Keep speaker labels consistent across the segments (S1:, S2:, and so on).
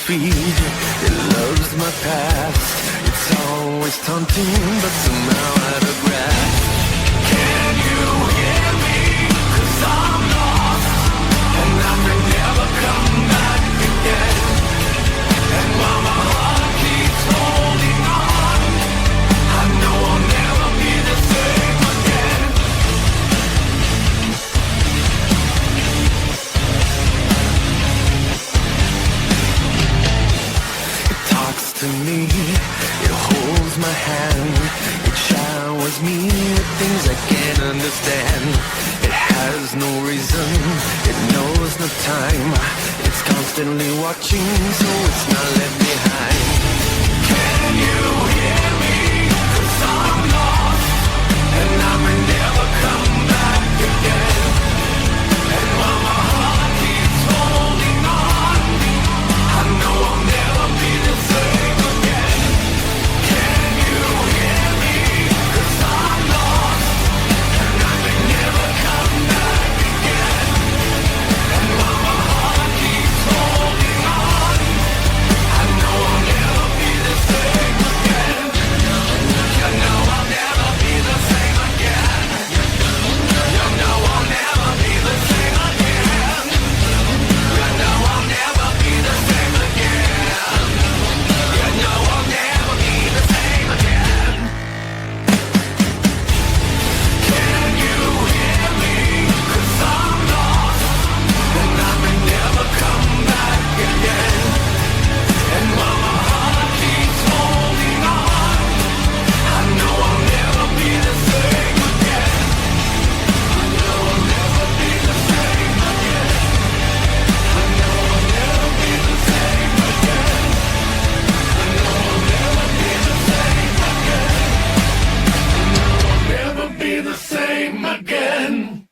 S1: feed. It loves my past. It's always taunting, but somehow out of grasp. Can you hear me? 'Cause I'm lost, and I may never come back again. And while my heart keeps holding on, I know I'll never be the same again. It talks to me, it holds my hand, it showers me with things I can't understand. It has no reason, it knows no time, it's constantly watching, so it's not left behind. Can you hear me? 'Cause I'm lost, and I may never come back again. And while my heart keeps holding on, I know I'll never be the same again. Can you hear me? 'Cause I'm lost, and I may never come back again. And while my heart keeps holding on, I know I'll never be the same again. You know I'll never be the same again. You know I'll never be the same again. You know I'll never be the same again. You know I'll never be the same again. Can you hear me? 'Cause I'm lost, and I may never come back again. And while my heart keeps holding on, I know I'll never be the same again. I know I'll never be the same again. I know I'll never be the same again. I know I'll never be the same again. I know I'll never be the same again.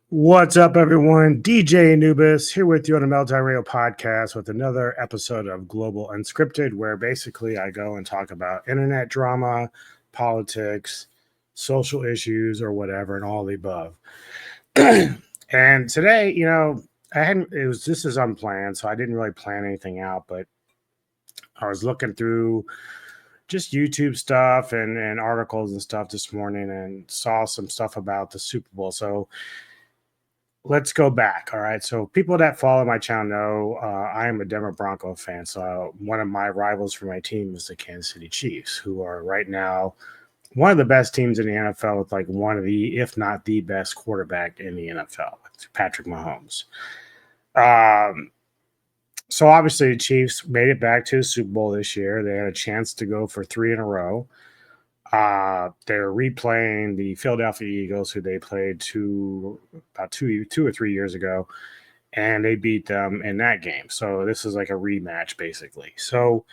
S2: What's up, everyone? DJ Anubis here with you on the Meltdown Radio podcast with another episode of Global Unscripted, where basically I go and talk about internet drama, politics, social issues, or whatever, and all the above. And today, this is unplanned, so I didn't really plan anything out, but I was looking through just YouTube stuff and articles and stuff this morning and saw some stuff about the Super Bowl. So let's go back. All right. So people that follow my channel know I am a Denver Bronco fan. So one of my rivals for my team is the Kansas City Chiefs, who are right now one of the best teams in the NFL with like one of the, if not the best quarterback in the NFL, Patrick Mahomes. So obviously the Chiefs made it back to the Super Bowl this year. They had a chance to go for 3 in a row. They're replaying the Philadelphia Eagles, who they played about two or 3 years ago, and they beat them in that game. So this is like a rematch, basically. So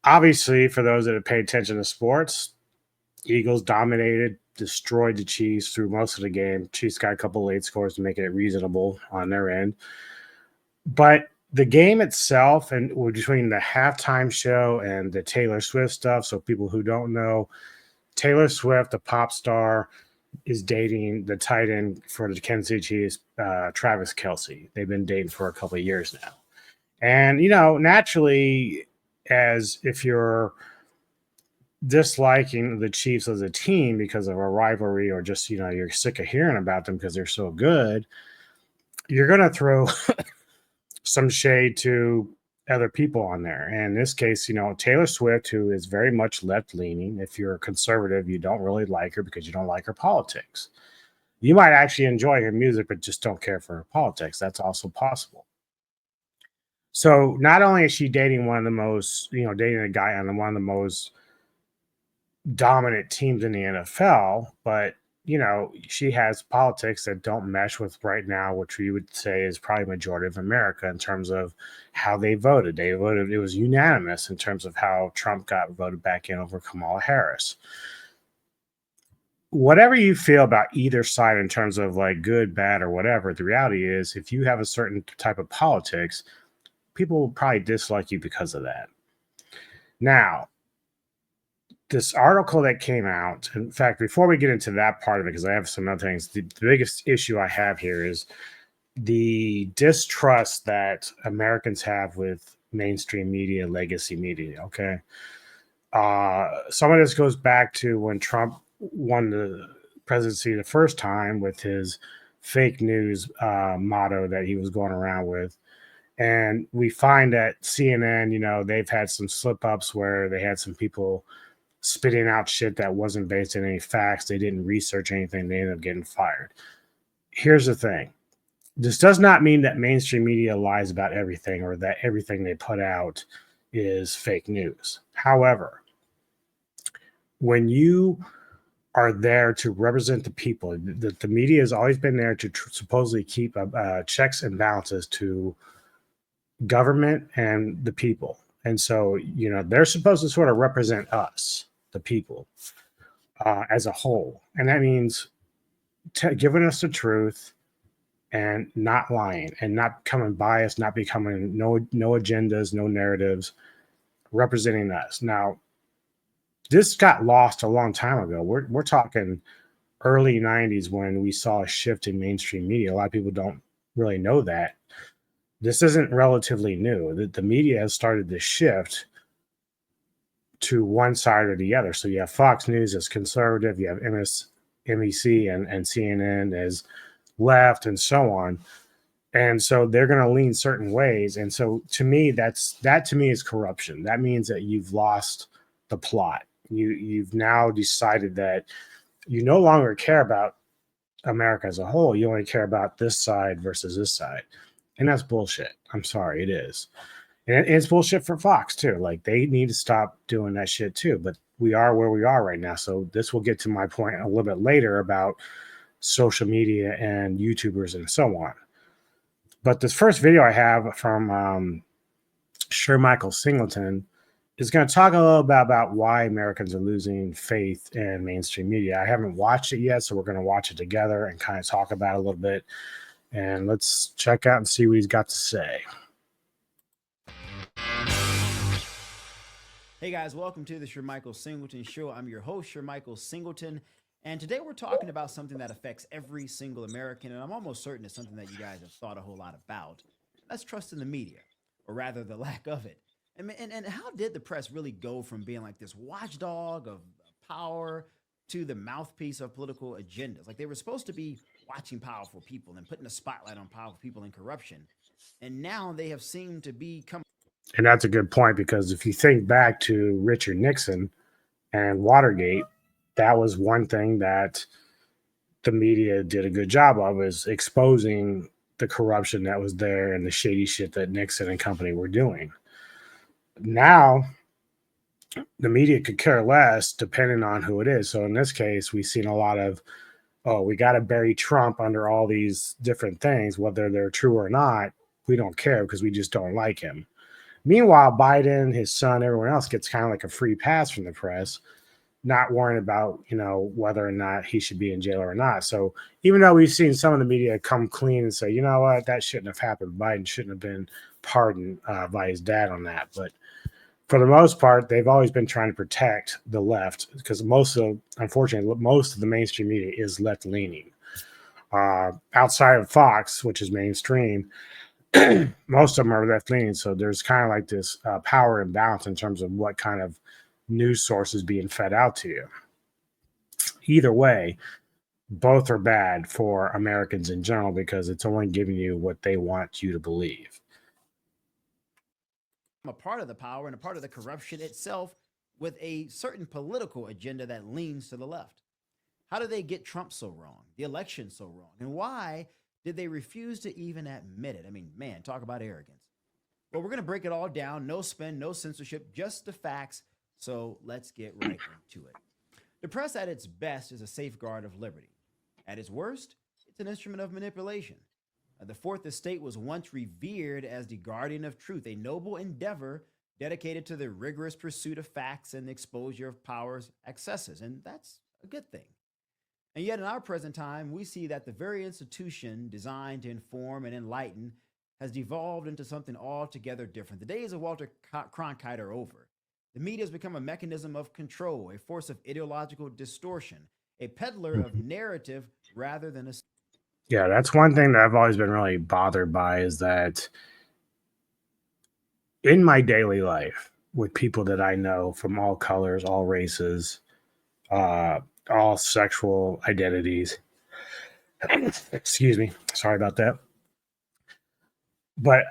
S2: obviously, for those that have paid attention to sports, Eagles dominated, destroyed the Chiefs through most of the game. Chiefs got a couple late scores to make it reasonable on their end. But the game itself, and between the halftime show and the Taylor Swift stuff, so people who don't know, Taylor Swift, the pop star, is dating the tight end for the Kansas City Chiefs, Travis Kelce. They've been dating for a couple of years now. And, naturally, as if you're disliking the Chiefs as a team because of a rivalry or just, you're sick of hearing about them because they're so good, you're going to throw some shade to other people on there. And in this case, Taylor Swift, who is very much left-leaning. If you're a conservative, you don't really like her because you don't like her politics. You might actually enjoy her music, but just don't care for her politics. That's also possible. So not only is she dating one of the most, dating a guy on one of the most dominant teams in the NFL, but she has politics that don't mesh with right now, which we would say is probably majority of America in terms of how they voted. It was unanimous in terms of how Trump got voted back in over Kamala Harris. Whatever you feel about either side in terms of like good, bad, or whatever, the reality is if you have a certain type of politics, people will probably dislike you because of that. Now, this article that came out, in fact, before we get into that part of it, because I have some other things, the biggest issue I have here is the distrust that Americans have with mainstream media, legacy media. Okay. Some of this goes back to when Trump won the presidency the first time with his fake news motto that he was going around with. And we find that CNN, they've had some slip ups where they had some people spitting out shit that wasn't based on any facts. They didn't research anything. They ended up getting fired. Here's the thing. This does not mean that mainstream media lies about everything or that everything they put out is fake news. However, when you are there to represent the people, the media has always been there to supposedly keep checks and balances to government and the people. And so, they're supposed to sort of represent us, the people, as a whole. And that means giving us the truth and not lying and not becoming biased, not becoming no agendas, no narratives, representing us. Now, this got lost a long time ago. We're talking early 90s when we saw a shift in mainstream media. A lot of people don't really know that. This isn't relatively new. The media has started this shift to one side or the other. So you have Fox News as conservative, you have MSNBC and CNN as left, and so on. And so they're going to lean certain ways. And so to me, that to me is corruption. That means that you've lost the plot. You've now decided that you no longer care about America as a whole. You only care about this side versus this side. And that's bullshit. I'm sorry, it is. And it's bullshit for Fox too. Like, they need to stop doing that shit too. But we are where we are right now. So this will get to my point a little bit later about social media and YouTubers and so on. But this first video I have from Sir Michael Singleton is going to talk a little bit about why Americans are losing faith in mainstream media. I haven't watched it yet, so we're going to watch it together and kind of talk about it a little bit. And let's check out and see what he's got to say.
S3: Hey guys, welcome to the Sir Michael Singleton Show. I'm your host, Sir Michael Singleton, and today we're talking about something that affects every single American, and I'm almost certain it's something that you guys have thought a whole lot about. That's trust in the media, or rather the lack of it. And how did the press really go from being like this watchdog of power to the mouthpiece of political agendas? Like, they were supposed to be watching powerful people and putting a spotlight on powerful people in corruption, and now they have seemed to become.
S2: And that's a good point, because if you think back to Richard Nixon and Watergate, that was one thing that the media did a good job of, is exposing the corruption that was there and the shady shit that Nixon and company were doing. Now, the media could care less depending on who it is. So in this case, we've seen a lot of, we got to bury Trump under all these different things, whether they're true or not. We don't care because we just don't like him. Meanwhile, Biden, his son, everyone else gets kind of like a free pass from the press, not worrying about, whether or not he should be in jail or not. So even though we've seen some of the media come clean and say, you know what, that shouldn't have happened. Biden shouldn't have been pardoned by his dad on that. But for the most part, they've always been trying to protect the left, because unfortunately, most of the mainstream media is left leaning. Outside of Fox, which is mainstream, most of them are left leaning. So there's kind of like this power imbalance in terms of what kind of news sources being fed out to you. Either way, both are bad for Americans in general, because it's only giving you what they want you to believe.
S3: A part of the power and a part of the corruption itself, with a certain political agenda that leans to the left. How did they get Trump so wrong, the election so wrong, and why did they refuse to even admit it? I mean, man, talk about arrogance. Well, we're going to break it all down. No spin, no censorship, just the facts. So let's get right into it. The press at its best is a safeguard of liberty. At its worst, it's an instrument of manipulation. The Fourth Estate was once revered as the guardian of truth, a noble endeavor dedicated to the rigorous pursuit of facts and the exposure of power's excesses. And that's a good thing. And yet in our present time, we see that the very institution designed to inform and enlighten has devolved into something altogether different. The days of Walter Cronkite are over. The media has become a mechanism of control, a force of ideological distortion, a peddler of narrative rather than a.
S2: Yeah, that's one thing that I've always been really bothered by is that in my daily life with people that I know from all colors, all races, uh, all sexual identities. Excuse me. Sorry about that. But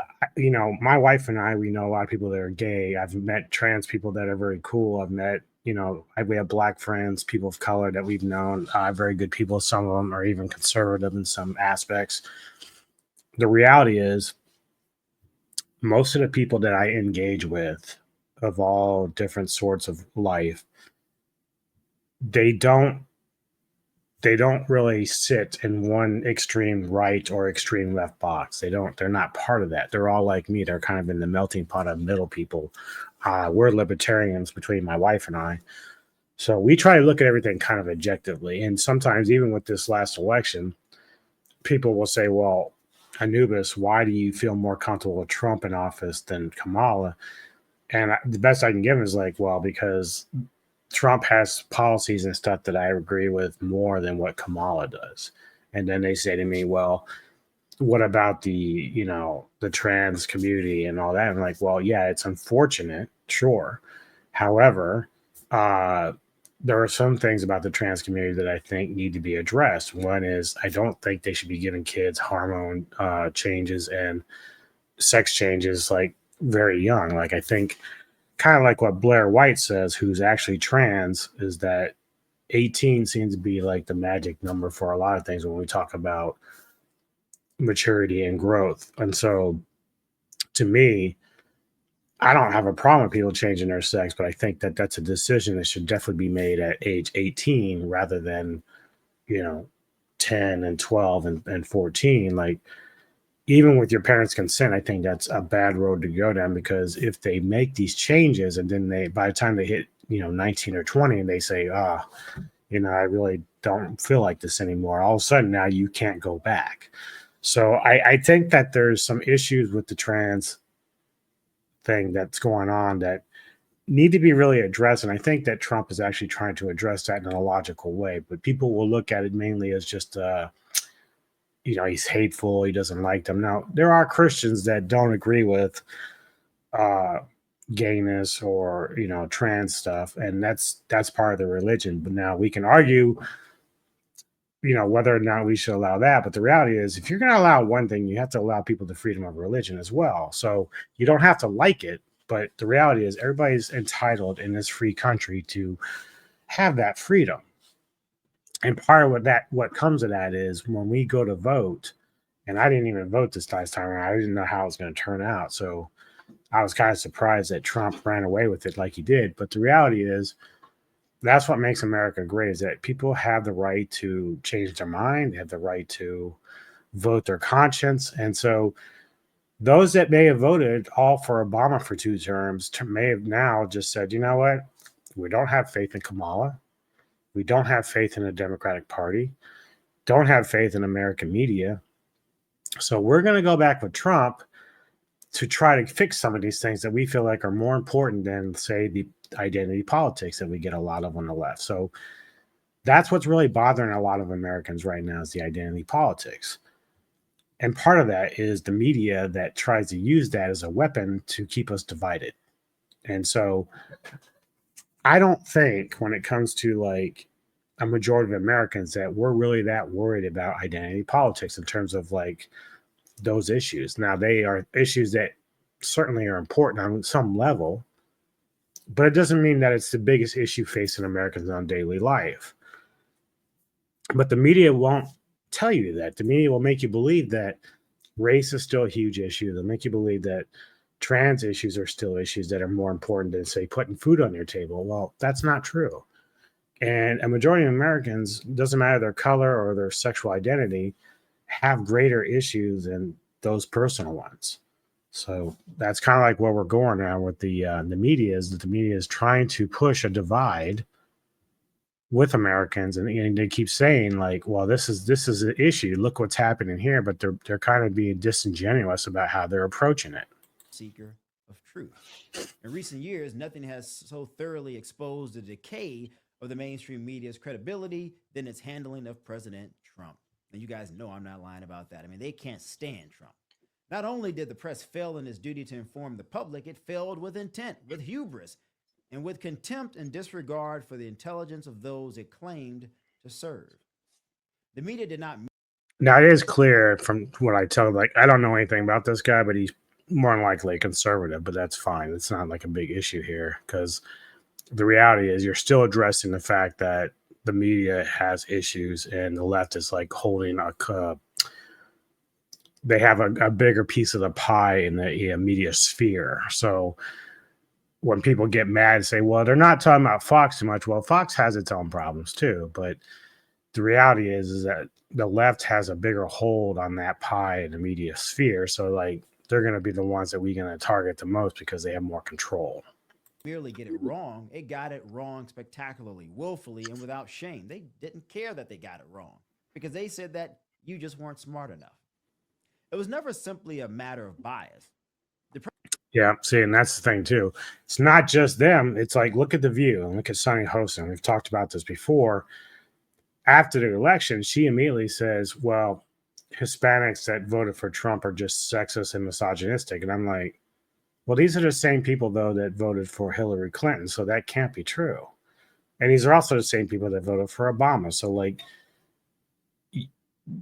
S2: my wife and I, we know a lot of people that are gay. I've met trans people that are very cool. I've met, we have black friends, people of color that we've known, very good people. Some of them are even conservative in some aspects. The reality is, most of the people that I engage with, of all different sorts of life, they don't really sit in one extreme right or extreme left box. They're not part of that. They're all like me. They're kind of in the melting pot of middle people. We're libertarians between my wife and I. So we try to look at everything kind of objectively. And sometimes even with this last election, people will say, well, Anubis, why do you feel more comfortable with Trump in office than Kamala? And the best I can give is like, well, because Trump has policies and stuff that I agree with more than what Kamala does. And then they say to me, well, what about the trans community and all that? I'm like, well, yeah, it's unfortunate, sure. However, there are some things about the trans community that I think need to be addressed. One is I don't think they should be giving kids hormone changes and sex changes like very young. Like I think kind of like what Blair White says, who's actually trans, is that 18 seems to be like the magic number for a lot of things when we talk about maturity and growth. And so to me, I don't have a problem with people changing their sex, but I think that that's a decision that should definitely be made at age 18 rather than, 10 and 12 and 14. Like, even with your parents' consent, I think that's a bad road to go down, because if they make these changes and then by the time they hit, 19 or 20, and they say, I really don't feel like this anymore, all of a sudden now you can't go back. So I think that there's some issues with the trans thing that's going on that need to be really addressed. And I think that Trump is actually trying to address that in a logical way, but people will look at it mainly as just, he's hateful. He doesn't like them. Now, there are Christians that don't agree with gayness or, trans stuff. And that's part of the religion. But now we can argue, whether or not we should allow that. But the reality is, if you're going to allow one thing, you have to allow people the freedom of religion as well. So you don't have to like it. But the reality is, everybody's entitled in this free country to have that freedom. And part of what comes of that is when we go to vote, and I didn't even vote this time around. I didn't know how it was going to turn out. So I was kind of surprised that Trump ran away with it like he did. But the reality is, that's what makes America great, is that people have the right to change their mind. They have the right to vote their conscience. And so those that may have voted all for Obama for 2 terms may have now just said, you know what? We don't have faith in Kamala. We don't have faith in the Democratic Party. Don't have faith in American media. So we're going to go back with Trump to try to fix some of these things that we feel like are more important than, say, the identity politics that we get a lot of on the left. So that's what's really bothering a lot of Americans right now, is the identity politics. And part of that is the media that tries to use that as a weapon to keep us divided. And so I don't think when it comes to like a majority of Americans that we're really that worried about identity politics in terms of like those issues. Now, they are issues that certainly are important on some level, but it doesn't mean that it's the biggest issue facing Americans on daily life. But the media won't tell you that. The media will make you believe that race is still a huge issue. They'll make you believe that trans issues are still issues that are more important than, say, putting food on your table. Well, that's not true. And a majority of Americans, doesn't matter their color or their sexual identity, have greater issues than those personal ones. So that's kind of like where we're going now with the media, is that the media is trying to push a divide with Americans, and they keep saying like, well, this is an issue. Look what's happening here, but they're kind of being disingenuous about how they're approaching it.
S3: Seeker of truth. In recent years, nothing has so thoroughly exposed the decay of the mainstream media's credibility than its handling of President Trump. And you guys know I'm not lying about that. I mean, they can't stand Trump. Not only did the press fail in its duty to inform the public, it failed with intent, with hubris, and with contempt and disregard for the intelligence of those it claimed to serve. The media did not.
S2: Now it is clear from what I tell, like I don't know anything about this guy, but he's more than likely conservative, but that's fine. It's not like a big issue here because the reality is you're still addressing the fact that the media has issues and the left is like holding they have a bigger piece of the pie in the media sphere. So when people get mad and say, well, they're not talking about Fox too much. Well, Fox has its own problems too, but the reality is that the left has a bigger hold on that pie in the media sphere. So like they're going to be the ones that we're going to target the most because they have more control.
S3: Merely get it wrong. It got it wrong spectacularly, willfully, and without shame. They didn't care that they got it wrong because they said that you just weren't smart enough. It was never simply a matter of bias.
S2: Yeah, see, and that's the thing too. It's not just them. It's like, look at The View and look at Sunny Hostin. We've talked about this before. After the election, she immediately says, well, Hispanics that voted for Trump are just sexist and misogynistic. And I'm like, well, these are the same people, though, that voted for Hillary Clinton. So that can't be true. And these are also the same people that voted for Obama. So, like,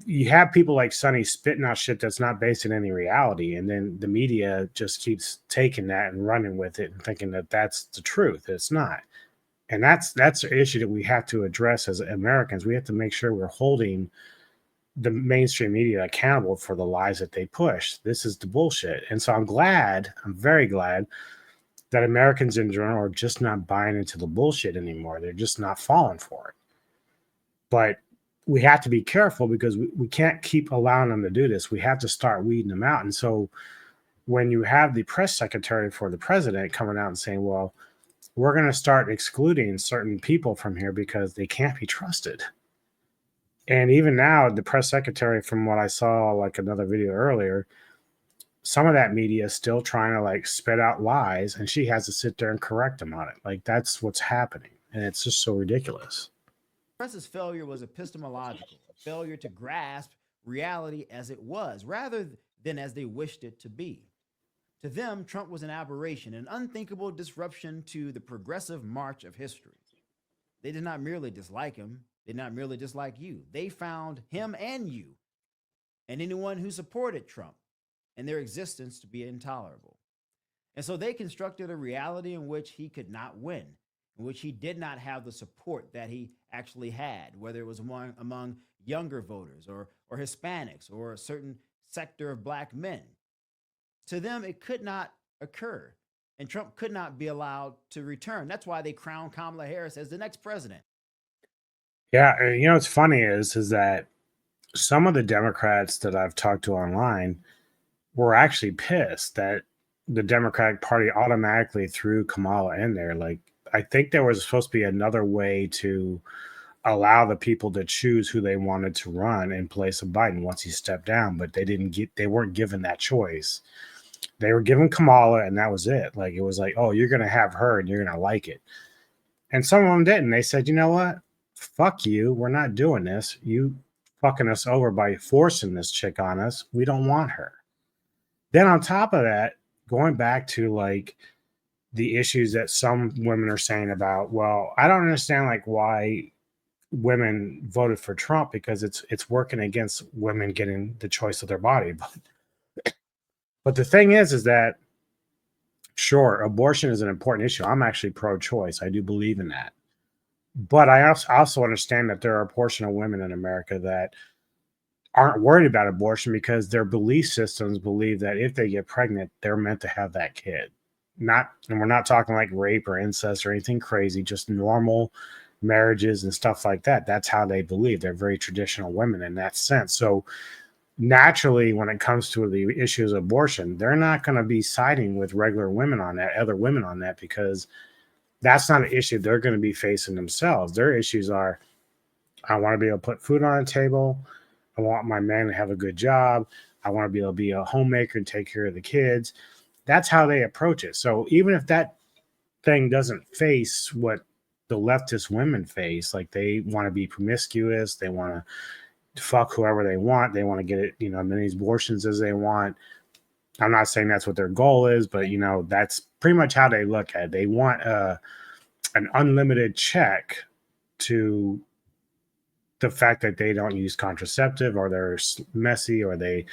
S2: you have people like Sonny spitting out shit that's not based in any reality. And then the media just keeps taking that and running with it and thinking that that's the truth. It's not. And that's the issue that we have to address as Americans. We have to make sure we're holding the mainstream media accountable for the lies that they push. This is the bullshit. And so I'm very glad that Americans in general are just not buying into the bullshit anymore. They're just not falling for it. But we have to be careful because we can't keep allowing them to do this. We have to start weeding them out. And so when you have the press secretary for the president coming out and saying, well, we're going to start excluding certain people from here because they can't be trusted. And even now, the press secretary, from what I saw, like another video earlier, some of that media is still trying to like spit out lies, and she has to sit there and correct them on it. Like that's what's happening. And it's just so ridiculous.
S3: Press's failure was epistemological, a failure to grasp reality as it was, rather than as they wished it to be. To them, Trump was an aberration, an unthinkable disruption to the progressive march of history. They did not merely dislike him, they did not merely dislike you. They found him and you, and anyone who supported Trump, and their existence to be intolerable. And so they constructed a reality in which he could not win, in which he did not have the support that he actually had, whether it was among younger voters or Hispanics or a certain sector of black men. To them, it could not occur, and Trump could not be allowed to return. That's why they crowned Kamala Harris as the next president.
S2: Yeah, and what's funny is that some of the Democrats that I've talked to online were actually pissed that the Democratic Party automatically threw Kamala in there. Like, I think there was supposed to be another way to allow the people to choose who they wanted to run in place of Biden once he stepped down, but they weren't given that choice. They were given Kamala, and that was it. Like, it was like, oh, you're going to have her and you're going to like it. And some of them didn't. They said, you know what? Fuck you. We're not doing this. You fucking us over by forcing this chick on us. We don't want her. Then on top of that, going back to like the issues that some women are saying about, well, I don't understand like why women voted for Trump because it's working against women getting the choice of their body. But the thing is that sure, abortion is an important issue. I'm actually pro-choice. I do believe in that. But I also understand that there are a portion of women in America that aren't worried about abortion because their belief systems believe that if they get pregnant, they're meant to have that kid. And we're not talking like rape or incest or anything crazy, just normal marriages and stuff like that. That's how they believe. They're very traditional women in that sense. So naturally, when it comes to the issues of abortion, they're not going to be siding with regular women on that, other women on that, because that's not an issue they're going to be facing themselves. Their issues are, I want to be able to put food on the table. I want my man to have a good job. I want to be able to be a homemaker and take care of the kids. That's how they approach it. So even if that thing doesn't face what the leftist women face, like they want to be promiscuous, they want to fuck whoever they want, they want to get it, many abortions as they want. I'm not saying that's what their goal is, but that's pretty much how they look at it. They want an unlimited check to the fact that they don't use contraceptive, or they're messy, or they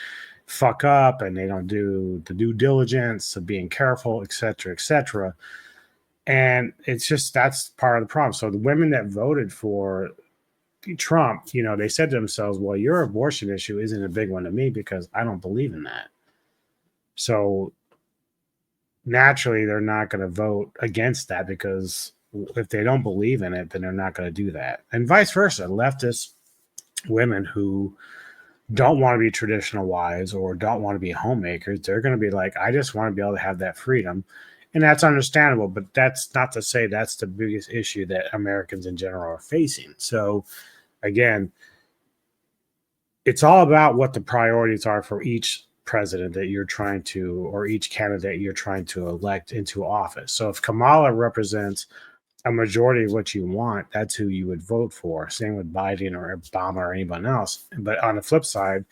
S2: fuck up and they don't do the due diligence of being careful, et cetera, et cetera. And it's just, that's part of the problem. So the women that voted for Trump, they said to themselves, well, your abortion issue isn't a big one to me because I don't believe in that. So naturally, they're not going to vote against that, because if they don't believe in it, then they're not going to do that. And vice versa. Leftist women who don't want to be traditional wives or don't want to be homemakers, they're going to be like, I just want to be able to have that freedom. And that's understandable, but that's not to say that's the biggest issue that Americans in general are facing. So again, it's all about what the priorities are for each president that you're trying to, or each candidate you're trying to elect into office. So if Kamala represents a majority of what you want, that's who you would vote for. Same with Biden or Obama or anyone else. But on the flip side,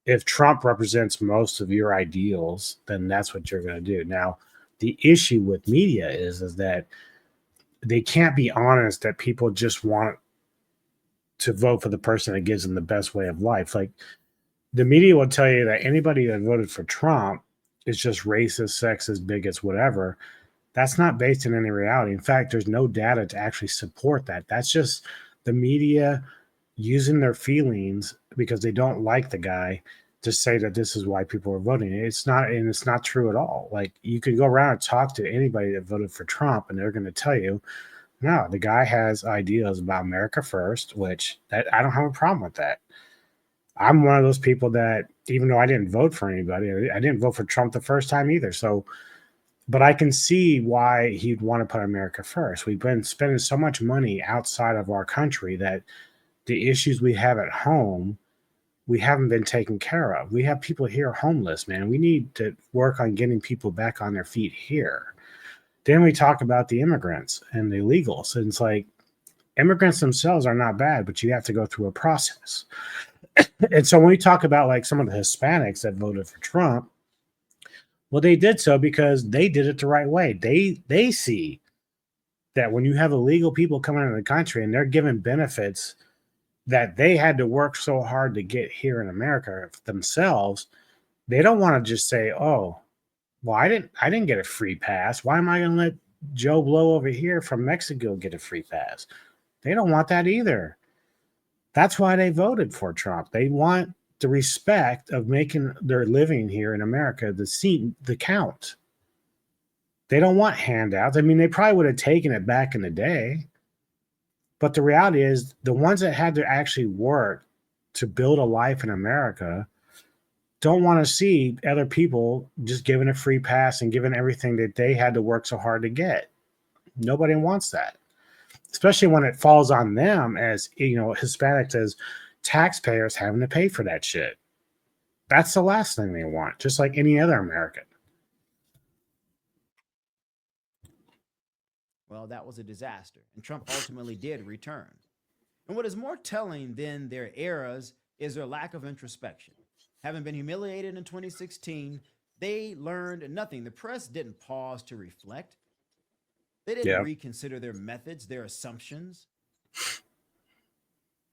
S2: if Trump represents most of your ideals, then that's what you're going to do. Now, the issue with media is that they can't be honest that people just want to vote for the person that gives them the best way of life. Like, the media will tell you that anybody that voted for Trump is just racist, sexist, bigots, whatever. That's not based in any reality. In fact, there's no data to actually support that. That's just the media using their feelings because they don't like the guy to say that this is why people are voting. It's not, and it's not true at all. Like, you could go around and talk to anybody that voted for Trump, and they're going to tell you, no, the guy has ideas about America first, which I don't have a problem with that. I'm one of those people that, even though I didn't vote for anybody, I didn't vote for Trump the first time either. So, but I can see why he'd want to put America first. We've been spending so much money outside of our country that the issues we have at home, we haven't been taken care of. We have people here homeless, man. We need to work on getting people back on their feet here. Then we talk about the immigrants and the illegals. And it's like, immigrants themselves are not bad, but you have to go through a process. And so when we talk about like some of the Hispanics that voted for Trump, well, they did so because they did it the right way. They see that when you have illegal people coming into the country and they're given benefits that they had to work so hard to get here in America themselves, they don't want to just say, oh, well, I didn't get a free pass. Why am I going to let Joe Blow over here from Mexico get a free pass? They don't want that either. That's why they voted for Trump. They want the respect of making their living here in America the count. They don't want handouts. I mean, they probably would have taken it back in the day. But the reality is, the ones that had to actually work to build a life in America don't want to see other people just given a free pass and given everything that they had to work so hard to get. Nobody wants that, especially when it falls on them as, Hispanics, as taxpayers having to pay for that shit. That's the last thing they want, just like any other American.
S3: Well, that was a disaster, and Trump ultimately did return. And what is more telling than their eras is their lack of introspection. Having been humiliated in 2016, they learned nothing. The press didn't pause to reflect. They didn't reconsider their methods, their assumptions.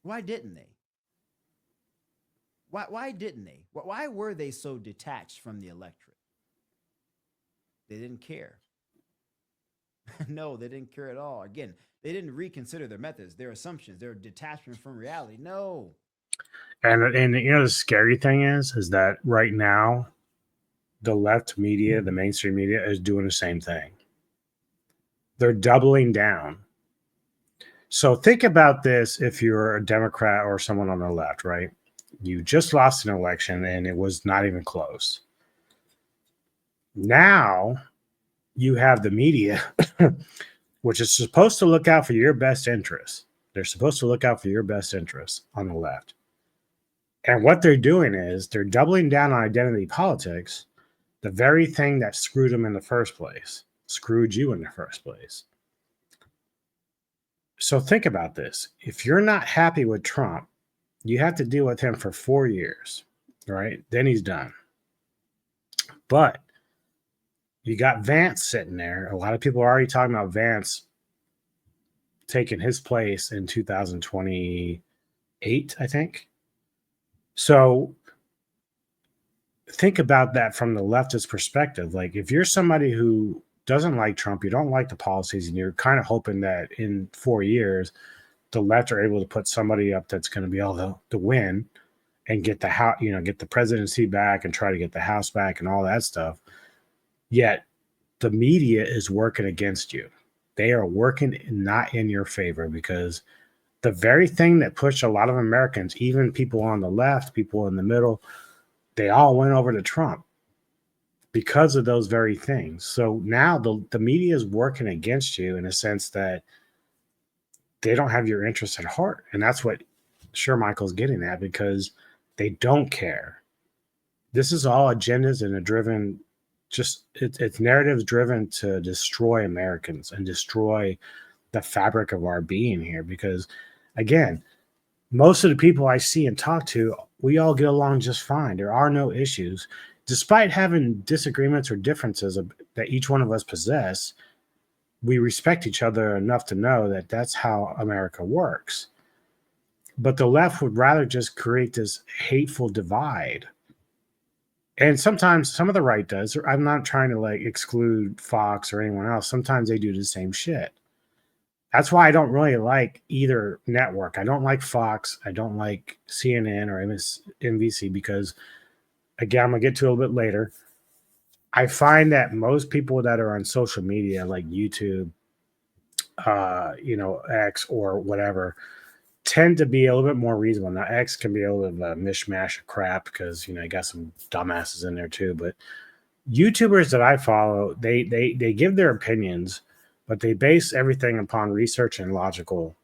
S3: Why didn't they? Why didn't they? Why were they so detached from the electorate? They didn't care. No, they didn't care at all. Again, they didn't reconsider their methods, their assumptions, their detachment from reality. No.
S2: And the scary thing is that right now, the left media, the mainstream media, is doing the same thing. They're doubling down. So think about this: if you're a Democrat or someone on the left, right? You just lost an election and it was not even close. Now you have the media, which is supposed to look out for your best interests. They're supposed to look out for your best interests on the left. And what they're doing is they're doubling down on identity politics The very thing that screwed him in the first place, screwed you in the first place. So think about this. If you're not happy with Trump, you have to deal with him for 4 years, right? Then he's done. But you got Vance sitting there. A lot of people are already talking about Vance taking his place in 2028, I think. So think about that from the leftist perspective. Like, if you're somebody who doesn't like Trump, you don't like the policies, and you're kind of hoping that in 4 years, the left are able to put somebody up that's going to be able to win and get the house, get the presidency back and try to get the House back and all that stuff. Yet the media is working against you. They are working not in your favor, because the very thing that pushed a lot of Americans, even people on the left, people in the middle, they all went over to Trump because of those very things. So now the media is working against you in a sense that they don't have your interests at heart. And that's what Michael's getting at, because they don't care. This is all agendas and it's narratives driven to destroy Americans and destroy the fabric of our being here. Because again, most of the people I see and talk to, we all get along just fine. There are no issues. Despite having disagreements or differences that each one of us possess, we respect each other enough to know that that's how America works. But the left would rather just create this hateful divide. And sometimes some of the right does. I'm not trying to exclude Fox or anyone else. Sometimes they do the same shit. That's why I don't really like either network. I don't like Fox. I don't like CNN or MSNBC because, again, I'm going to get to it a little bit later. I find that most people that are on social media like YouTube, X or whatever, tend to be a little bit more reasonable. Now, X can be a little bit of a mishmash of crap because, you got some dumbasses in there too. But YouTubers that I follow, they give their opinions, but they base everything upon research and logical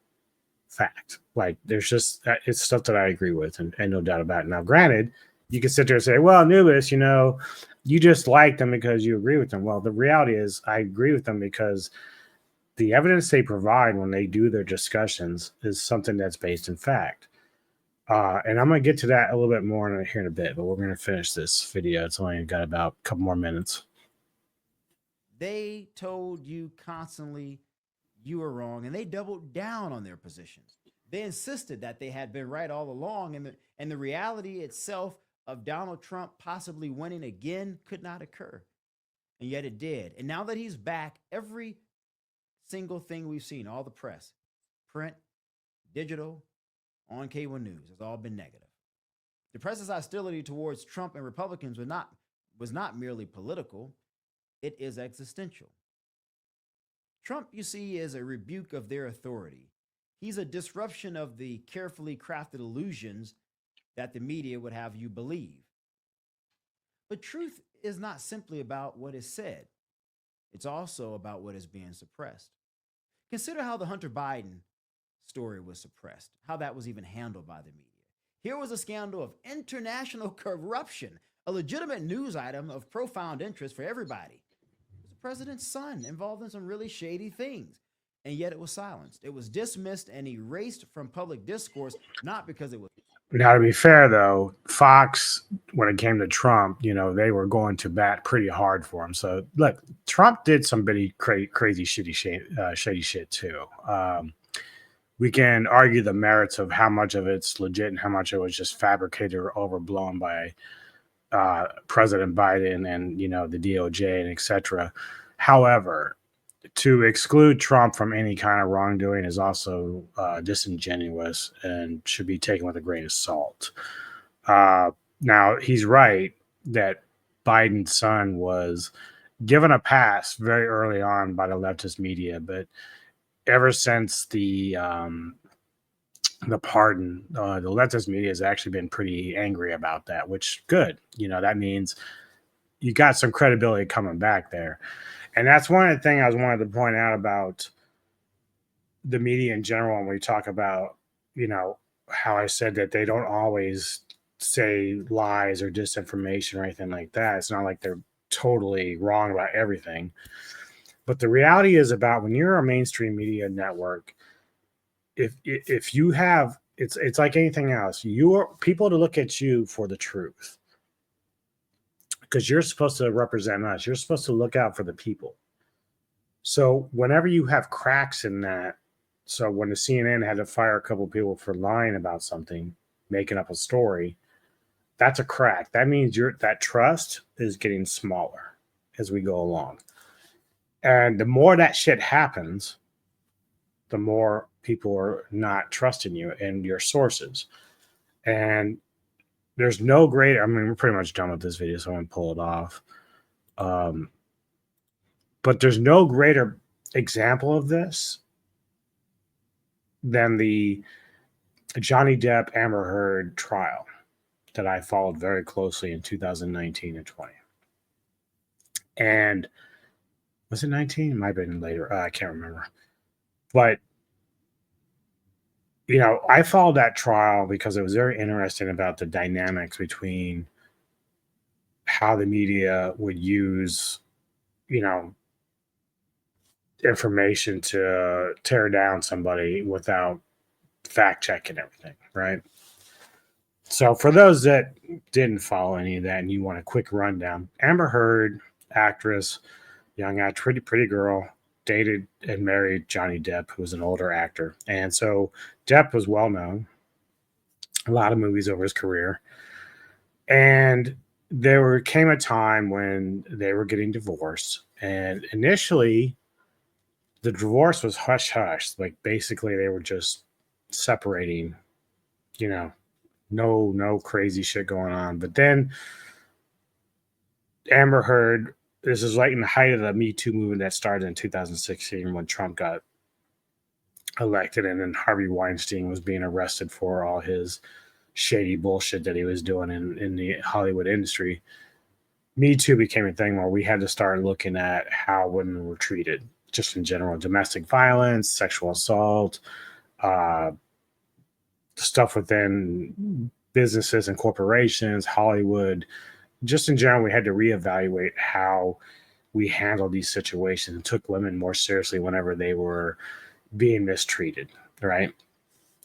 S2: fact. Like, there's just, it's stuff that I agree with and no doubt about it. Now, granted, you can sit there and say, well, Nubis, you just like them because you agree with them. Well, the reality is I agree with them because the evidence they provide when they do their discussions is something that's based in fact. And I'm going to get to that a little bit more here in a bit, but we're going to finish this video. It's only got about a couple more minutes.
S3: They told you constantly you were wrong, and they doubled down on their positions. They insisted that they had been right all along, and the reality itself of Donald Trump possibly winning again could not occur. And yet it did. And now that he's back, every single thing we've seen, all the press, print, digital, on cable news, has all been negative. The press's hostility towards Trump and Republicans was not merely political, it is existential. Trump, you see, is a rebuke of their authority. He's a disruption of the carefully crafted illusions that the media would have you believe. But truth is not simply about what is said. It's also about what is being suppressed. Consider how the Hunter Biden story was suppressed, how that was even handled by the media. Here was a scandal of international corruption, a legitimate news item of profound interest for everybody. It was the president's son involved in some really shady things, and yet it was silenced. It was dismissed and erased from public discourse, not because it was.
S2: Now, to be fair, though, Fox, when it came to Trump, they were going to bat pretty hard for him. So, look, Trump did some pretty crazy, shady shit, too. We can argue the merits of how much of it's legit and how much it was just fabricated or overblown by President Biden and, the DOJ and et cetera. However, to exclude Trump from any kind of wrongdoing is also disingenuous and should be taken with a grain of salt. Now, he's right that Biden's son was given a pass very early on by the leftist media, but ever since the pardon, the leftist media has actually been pretty angry about that, which good. That means you got some credibility coming back there. And that's one of the things I wanted to point out about the media in general when we talk about, how I said that they don't always say lies or disinformation or anything like that. It's not like they're totally wrong about everything. But the reality is about when you're a mainstream media network, if you have it's like anything else. You are people to look at you for the truth because you're supposed to represent us. You're supposed to look out for the people. So whenever you have cracks in that, so when the CNN had to fire a couple of people for lying about something, making up a story, that's a crack. That means that trust is getting smaller as we go along. And the more that shit happens, the more people are not trusting you and your sources. And there's no greater, I mean, we're pretty much done with this video, so I'm going to pull it off. But there's no greater example of this than the Johnny Depp Amber Heard trial that I followed very closely in 2019 and 20. And was it 19? It might have been later. I can't remember. But, you know, I followed that trial because it was very interesting about the dynamics between how the media would use, you know, information to tear down somebody without fact checking everything, right? So for those that didn't follow any of that and you want a quick rundown, Amber Heard, actress, young actress, pretty girl, dated and married Johnny Depp, who was an older actor. And so Depp was well known, a lot of movies over his career. And there came a time when they were getting divorced. And initially, the divorce was hush hush. Like basically, they were just separating, you know, no crazy shit going on. But then Amber Heard, this is right in the height of the Me Too movement that started in 2016 when Trump got elected, and then Harvey Weinstein was being arrested for all his shady bullshit that he was doing in the Hollywood industry. Me Too became a thing where we had to start looking at how women were treated, just in general, domestic violence, sexual assault, stuff within businesses and corporations, Hollywood. Just in general, we had to reevaluate how we handled these situations and took women more seriously whenever they were being mistreated, right?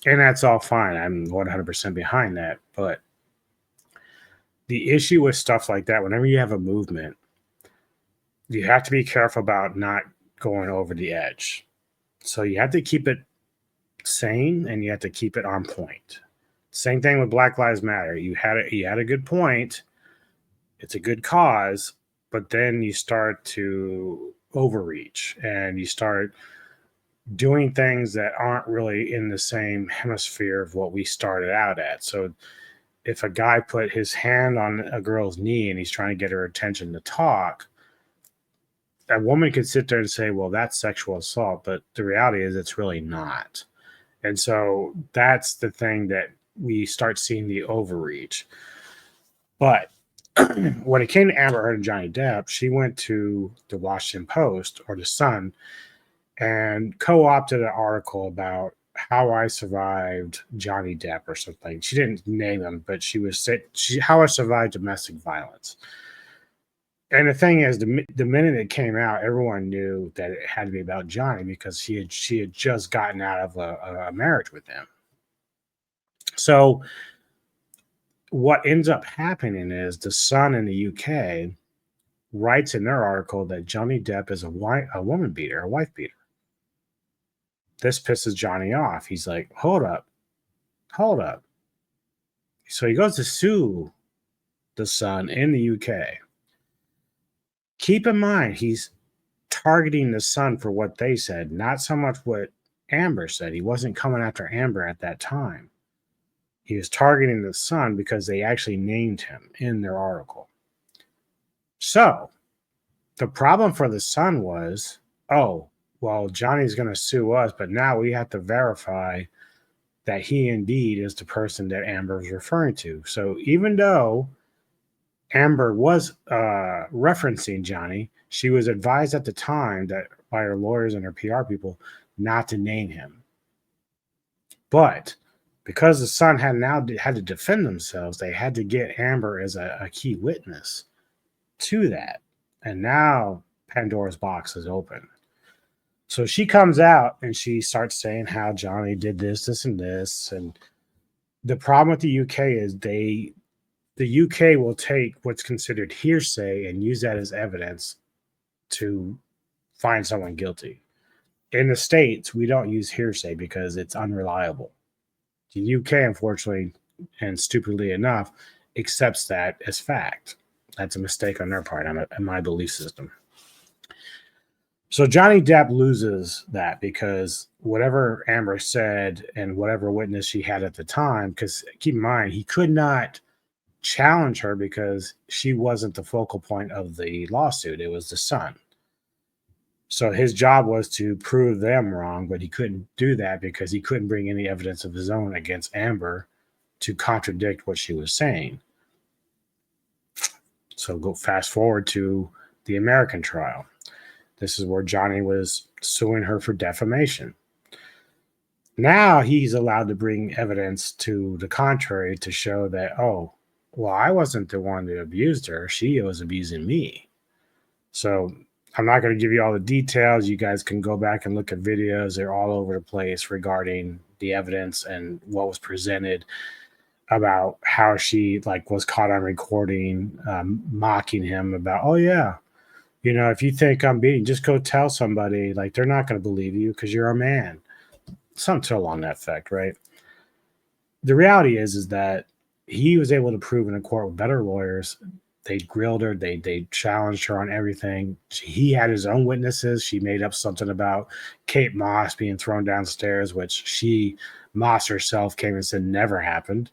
S2: And that's all fine. I'm 100% behind that. But the issue with stuff like that, whenever you have a movement, you have to be careful about not going over the edge. So you have to keep it sane and you have to keep it on point. Same thing with Black Lives Matter. You had a good point. It's a good cause, but then you start to overreach and you start doing things that aren't really in the same hemisphere of what we started out at. So if a guy put his hand on a girl's knee and he's trying to get her attention to talk, a woman could sit there and say, well, that's sexual assault, but the reality is it's really not. And so that's the thing that we start seeing the overreach. But when it came to Amber Heard and Johnny Depp, she went to the Washington Post or the Sun and co-opted an article about how I survived Johnny Depp or something. She didn't name him, but she was how I survived domestic violence. And the thing is, the minute it came out, everyone knew that it had to be about Johnny because she had just gotten out of a marriage with him. So what ends up happening is the Sun in the UK writes in their article that Johnny Depp is a woman beater, a wife beater. This pisses Johnny off. He's like, hold up. So he goes to sue the Sun in the UK. Keep in mind, he's targeting the Sun for what they said, not so much what Amber said. He wasn't coming after Amber at that time. He was targeting the Sun because they actually named him in their article. So the problem for the Sun was, oh, well, Johnny's going to sue us, but now we have to verify that he indeed is the person that Amber is referring to. So even though Amber was referencing Johnny, she was advised at the time that by her lawyers and her PR people not to name him. But because the Sun had to defend themselves, they had to get Amber as a key witness to that. And now Pandora's box is open. So she comes out and she starts saying how Johnny did this, this, and this. And the problem with the UK is the UK will take what's considered hearsay and use that as evidence to find someone guilty. In the States, we don't use hearsay because it's unreliable. The UK, unfortunately, and stupidly enough, accepts that as fact. That's a mistake on their part, in my belief system. So Johnny Depp loses that because whatever Amber said and whatever witness she had at the time, because keep in mind, he could not challenge her because she wasn't the focal point of the lawsuit. It was the son. So his job was to prove them wrong, but he couldn't do that because he couldn't bring any evidence of his own against Amber to contradict what she was saying. So go fast forward to the American trial. This is where Johnny was suing her for defamation. Now he's allowed to bring evidence to the contrary to show that, oh, well, I wasn't the one that abused her. She was abusing me. So I'm not going to give you all the details. You guys can go back and look at videos. They're all over the place regarding the evidence and what was presented about how she was caught on recording, mocking him about, oh yeah, if you think I'm beating, just go tell somebody. They're not going to believe you because you're a man. Something along that effect, right? The reality is that he was able to prove in a court with better lawyers. They grilled her. They challenged her on everything. He had his own witnesses. She made up something about Kate Moss being thrown downstairs, which Moss herself came and said never happened.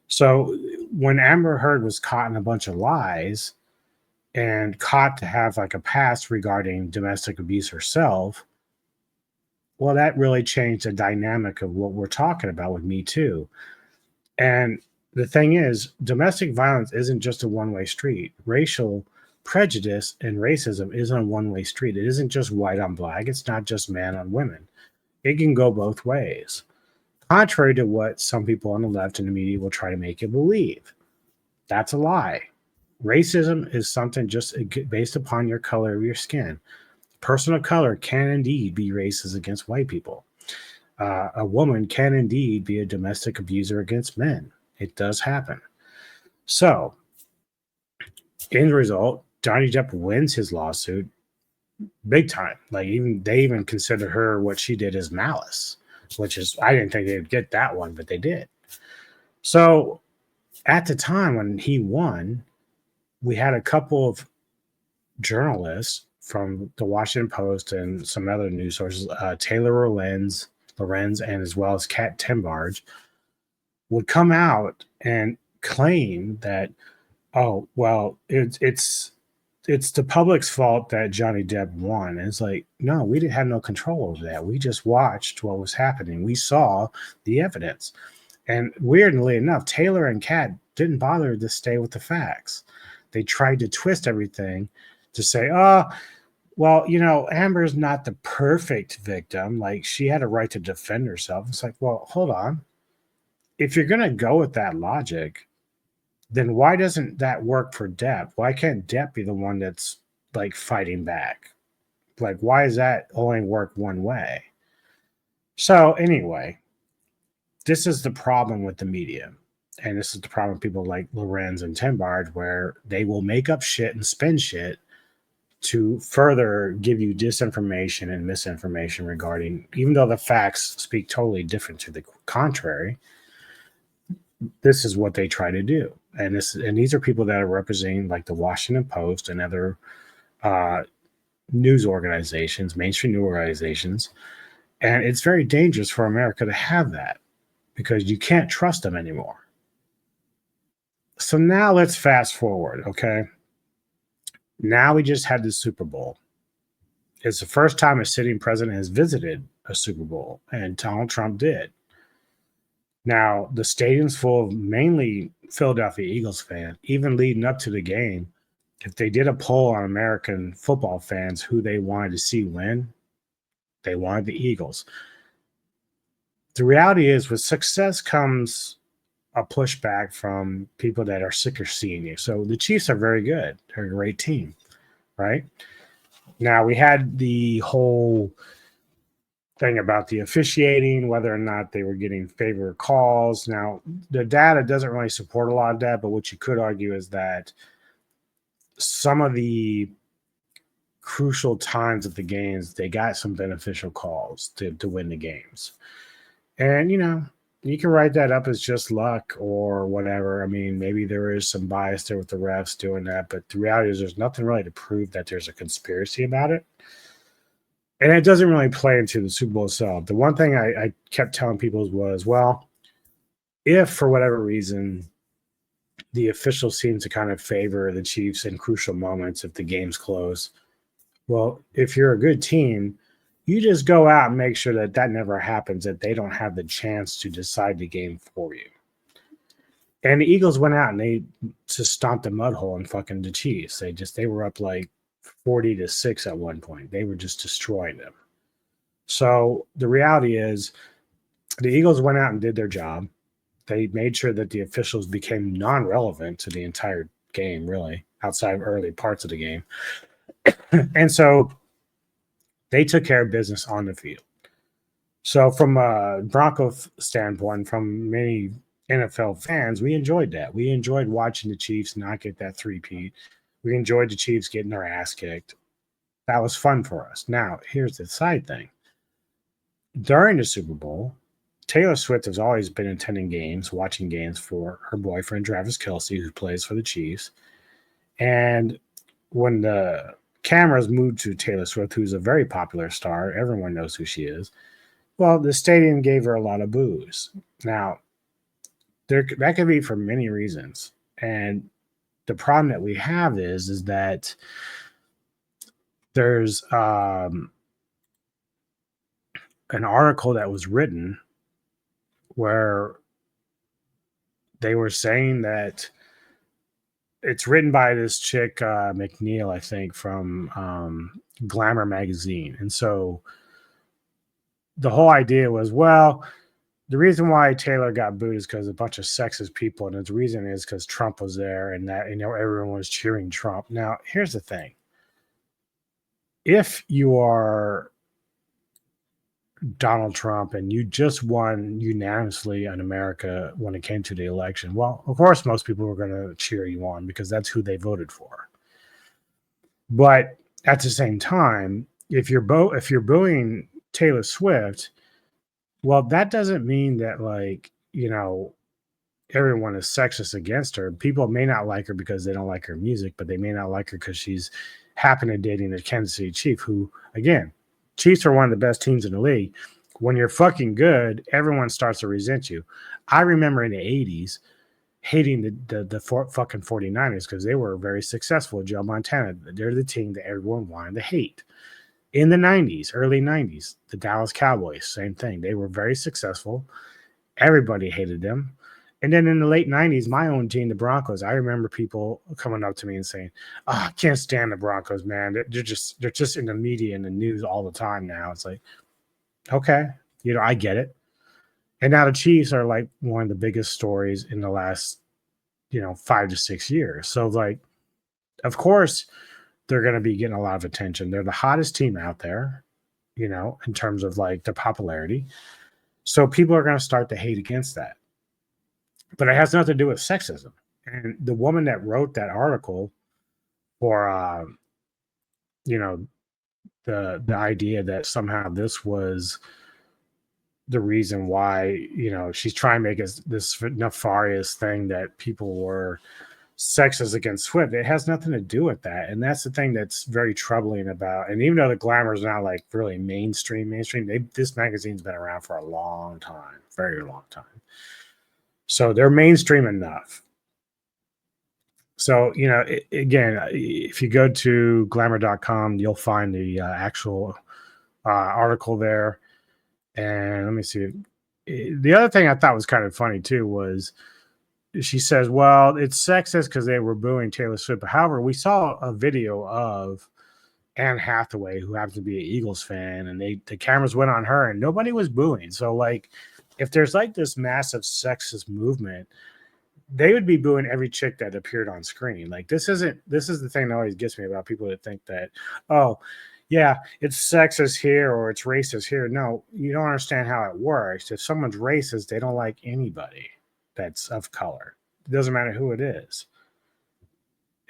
S2: So when Amber Heard was caught in a bunch of lies and caught to have a past regarding domestic abuse herself, well, that really changed the dynamic of what we're talking about with Me Too. And the thing is, domestic violence isn't just a one-way street. Racial prejudice and racism isn't a one-way street. It isn't just white on black. It's not just man on women. It can go both ways, contrary to what some people on the left and the media will try to make you believe. That's a lie. Racism is something just based upon your color of your skin. A person of color can indeed be racist against white people. A woman can indeed be a domestic abuser against men. It does happen. So, in the result, Johnny Depp wins his lawsuit big time. They even consider her what she did as malice, which is, I didn't think they'd get that one, but they did. So, at the time when he won, we had a couple of journalists from the Washington Post and some other news sources, Taylor Lorenz, and as well as Kat Timbarge, would come out and claim that, oh, well, it's the public's fault that Johnny Depp won. And it's no, we didn't have no control over that. We just watched what was happening. We saw the evidence. And weirdly enough, Taylor and Kat didn't bother to stay with the facts. They tried to twist everything to say, oh, well, Amber's not the perfect victim. She had a right to defend herself. It's well, hold on. If you're going to go with that logic, then why doesn't that work for Depp? Why can't Depp be the one that's fighting back? Why does that only work one way? So anyway, this is the problem with the media. And this is the problem with people like Lorenz and Timbarge, where they will make up shit and spin shit to further give you disinformation and misinformation regarding, even though the facts speak totally different to the contrary, this is what they try to do. And these are people that are representing the Washington Post and other news organizations, mainstream news organizations. And it's very dangerous for America to have that because you can't trust them anymore. So now let's fast forward, okay? Now we just had the Super Bowl. It's the first time a sitting president has visited a Super Bowl, and Donald Trump did. Now, the stadium's full of mainly Philadelphia Eagles fans. Even leading up to the game, if they did a poll on American football fans who they wanted to see win, they wanted the Eagles. The reality is, with success comes a pushback from people that are sick of seeing you. So the Chiefs are very good. They're a great team. right? Now, we had the whole thing about the officiating, whether or not they were getting favor calls. Now, the data doesn't really support a lot of that, but what you could argue is that some of the crucial times of the games, they got some beneficial calls to win the games. And, you can write that up as just luck or whatever. I mean, maybe there is some bias there with the refs doing that, but the reality is there's nothing really to prove that there's a conspiracy about it. And it doesn't really play into the Super Bowl itself. The one thing I kept telling people was, well, if for whatever reason the officials seem to kind of favor the Chiefs in crucial moments if the game's close, well, if you're a good team, you just go out and make sure that never happens, that they don't have the chance to decide the game for you. And the Eagles went out and they just stomped a mud hole in fucking the Chiefs. They were up like 40-6 at one point. They were just destroying them. So the reality is the Eagles went out and did their job. They made sure that the officials became non-relevant to the entire game, really, outside of early parts of the game. And so they took care of business on the field. So from a Broncos standpoint, from many NFL fans, we enjoyed that. We enjoyed watching the Chiefs not get that three-peat. We enjoyed the Chiefs getting their ass kicked. That was fun for us. Now, here's the side thing. During the Super Bowl, Taylor Swift has always been attending games, watching games for her boyfriend, Travis Kelce, who plays for the Chiefs. And when the cameras moved to Taylor Swift, who's a very popular star, everyone knows who she is, well, the stadium gave her a lot of boos. Now, that could be for many reasons. And the problem that we have is that there's an article that was written where they were saying that it's written by this chick, McNeil, I think, from Glamour magazine. And so the whole idea was, well, the reason why Taylor got booed is because a bunch of sexist people, and the reason is because Trump was there and that, everyone was cheering Trump. Now, here's the thing. If you are Donald Trump and you just won unanimously in America when it came to the election, well, of course, most people were going to cheer you on because that's who they voted for. But at the same time, if you're booing Taylor Swift, well, that doesn't mean that, like, everyone is sexist against her. People may not like her because they don't like her music, but they may not like her because she's happened to dating the Kansas City Chief, who, again, Chiefs are one of the best teams in the league. When you're fucking good, everyone starts to resent you. I remember in the 80s hating the fucking 49ers because they were very successful with Joe Montana. They're the team that everyone wanted to hate. In the 90s, early 90s, the Dallas Cowboys, same thing. They were very successful. Everybody hated them. And then in the late 90s, my own team, the Broncos, I remember people coming up to me and saying, I can't stand the Broncos, man. They're just in the media and the news all the time now. It's like, okay, I get it. And now the Chiefs are like one of the biggest stories in the last, 5 to 6 years. So, like, of course, they're going to be getting a lot of attention. They're the hottest team out there, in terms of like their popularity. So people are going to start to hate against that. But it has nothing to do with sexism. And the woman that wrote that article for, the idea that somehow this was the reason why, she's trying to make this nefarious thing that people were sexist against Swift. It has nothing to do with that. And that's the thing that's very troubling about. And even though the Glamour is not like really mainstream, this magazine's been around for a long time, very long time. So they're mainstream enough. So, again, if you go to glamour.com, you'll find the actual article there. And let me see. The other thing I thought was kind of funny, too, was she says, well, it's sexist because they were booing Taylor Swift. However, we saw a video of Anne Hathaway, who happens to be an Eagles fan, and the cameras went on her, and nobody was booing. So, like, if there's like this massive sexist movement, they would be booing every chick that appeared on screen. Like this is the thing that always gets me about people that think that, oh, yeah, it's sexist here or it's racist here. No, you don't understand how it works. If someone's racist, they don't like anybody that's of color. It doesn't matter who it is.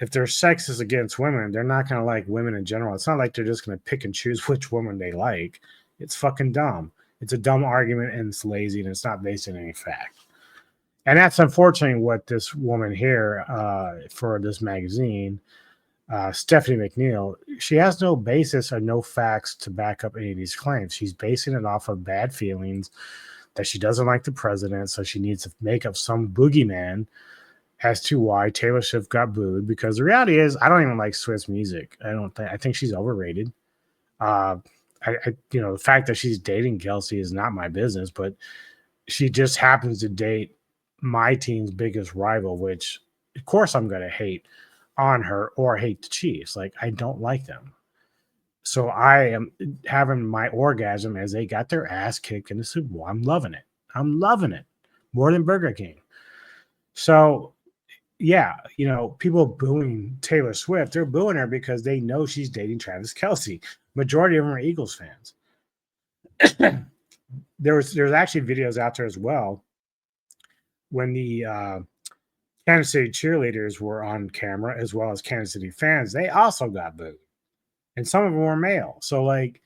S2: If they're sexist against women, they're not going to like women in general. It's not like they're just going to pick and choose which woman they like. It's fucking dumb. It's a dumb argument and it's lazy and it's not based on any fact. And that's unfortunately what this woman here for this magazine, Stephanie McNeil, she has no basis or no facts to back up any of these claims. She's basing it off of bad feelings that she doesn't like the president, so she needs to make up some boogeyman as to why Taylor Swift got booed. Because the reality is, I don't even like Swift's music. I think she's overrated. The fact that she's dating Kelsey is not my business, but she just happens to date my team's biggest rival, which of course I'm going to hate on her or hate the Chiefs. Like, I don't like them. So I am having my orgasm as they got their ass kicked in the Super Bowl. I'm loving it. I'm loving it more than Burger King. So yeah, people booing Taylor Swift, they're booing her because they know she's dating Travis Kelce. Majority of them are Eagles fans. There's actually videos out there as well when the Kansas City cheerleaders were on camera, as well as Kansas City fans. They also got booed, and some of them were male. So, like,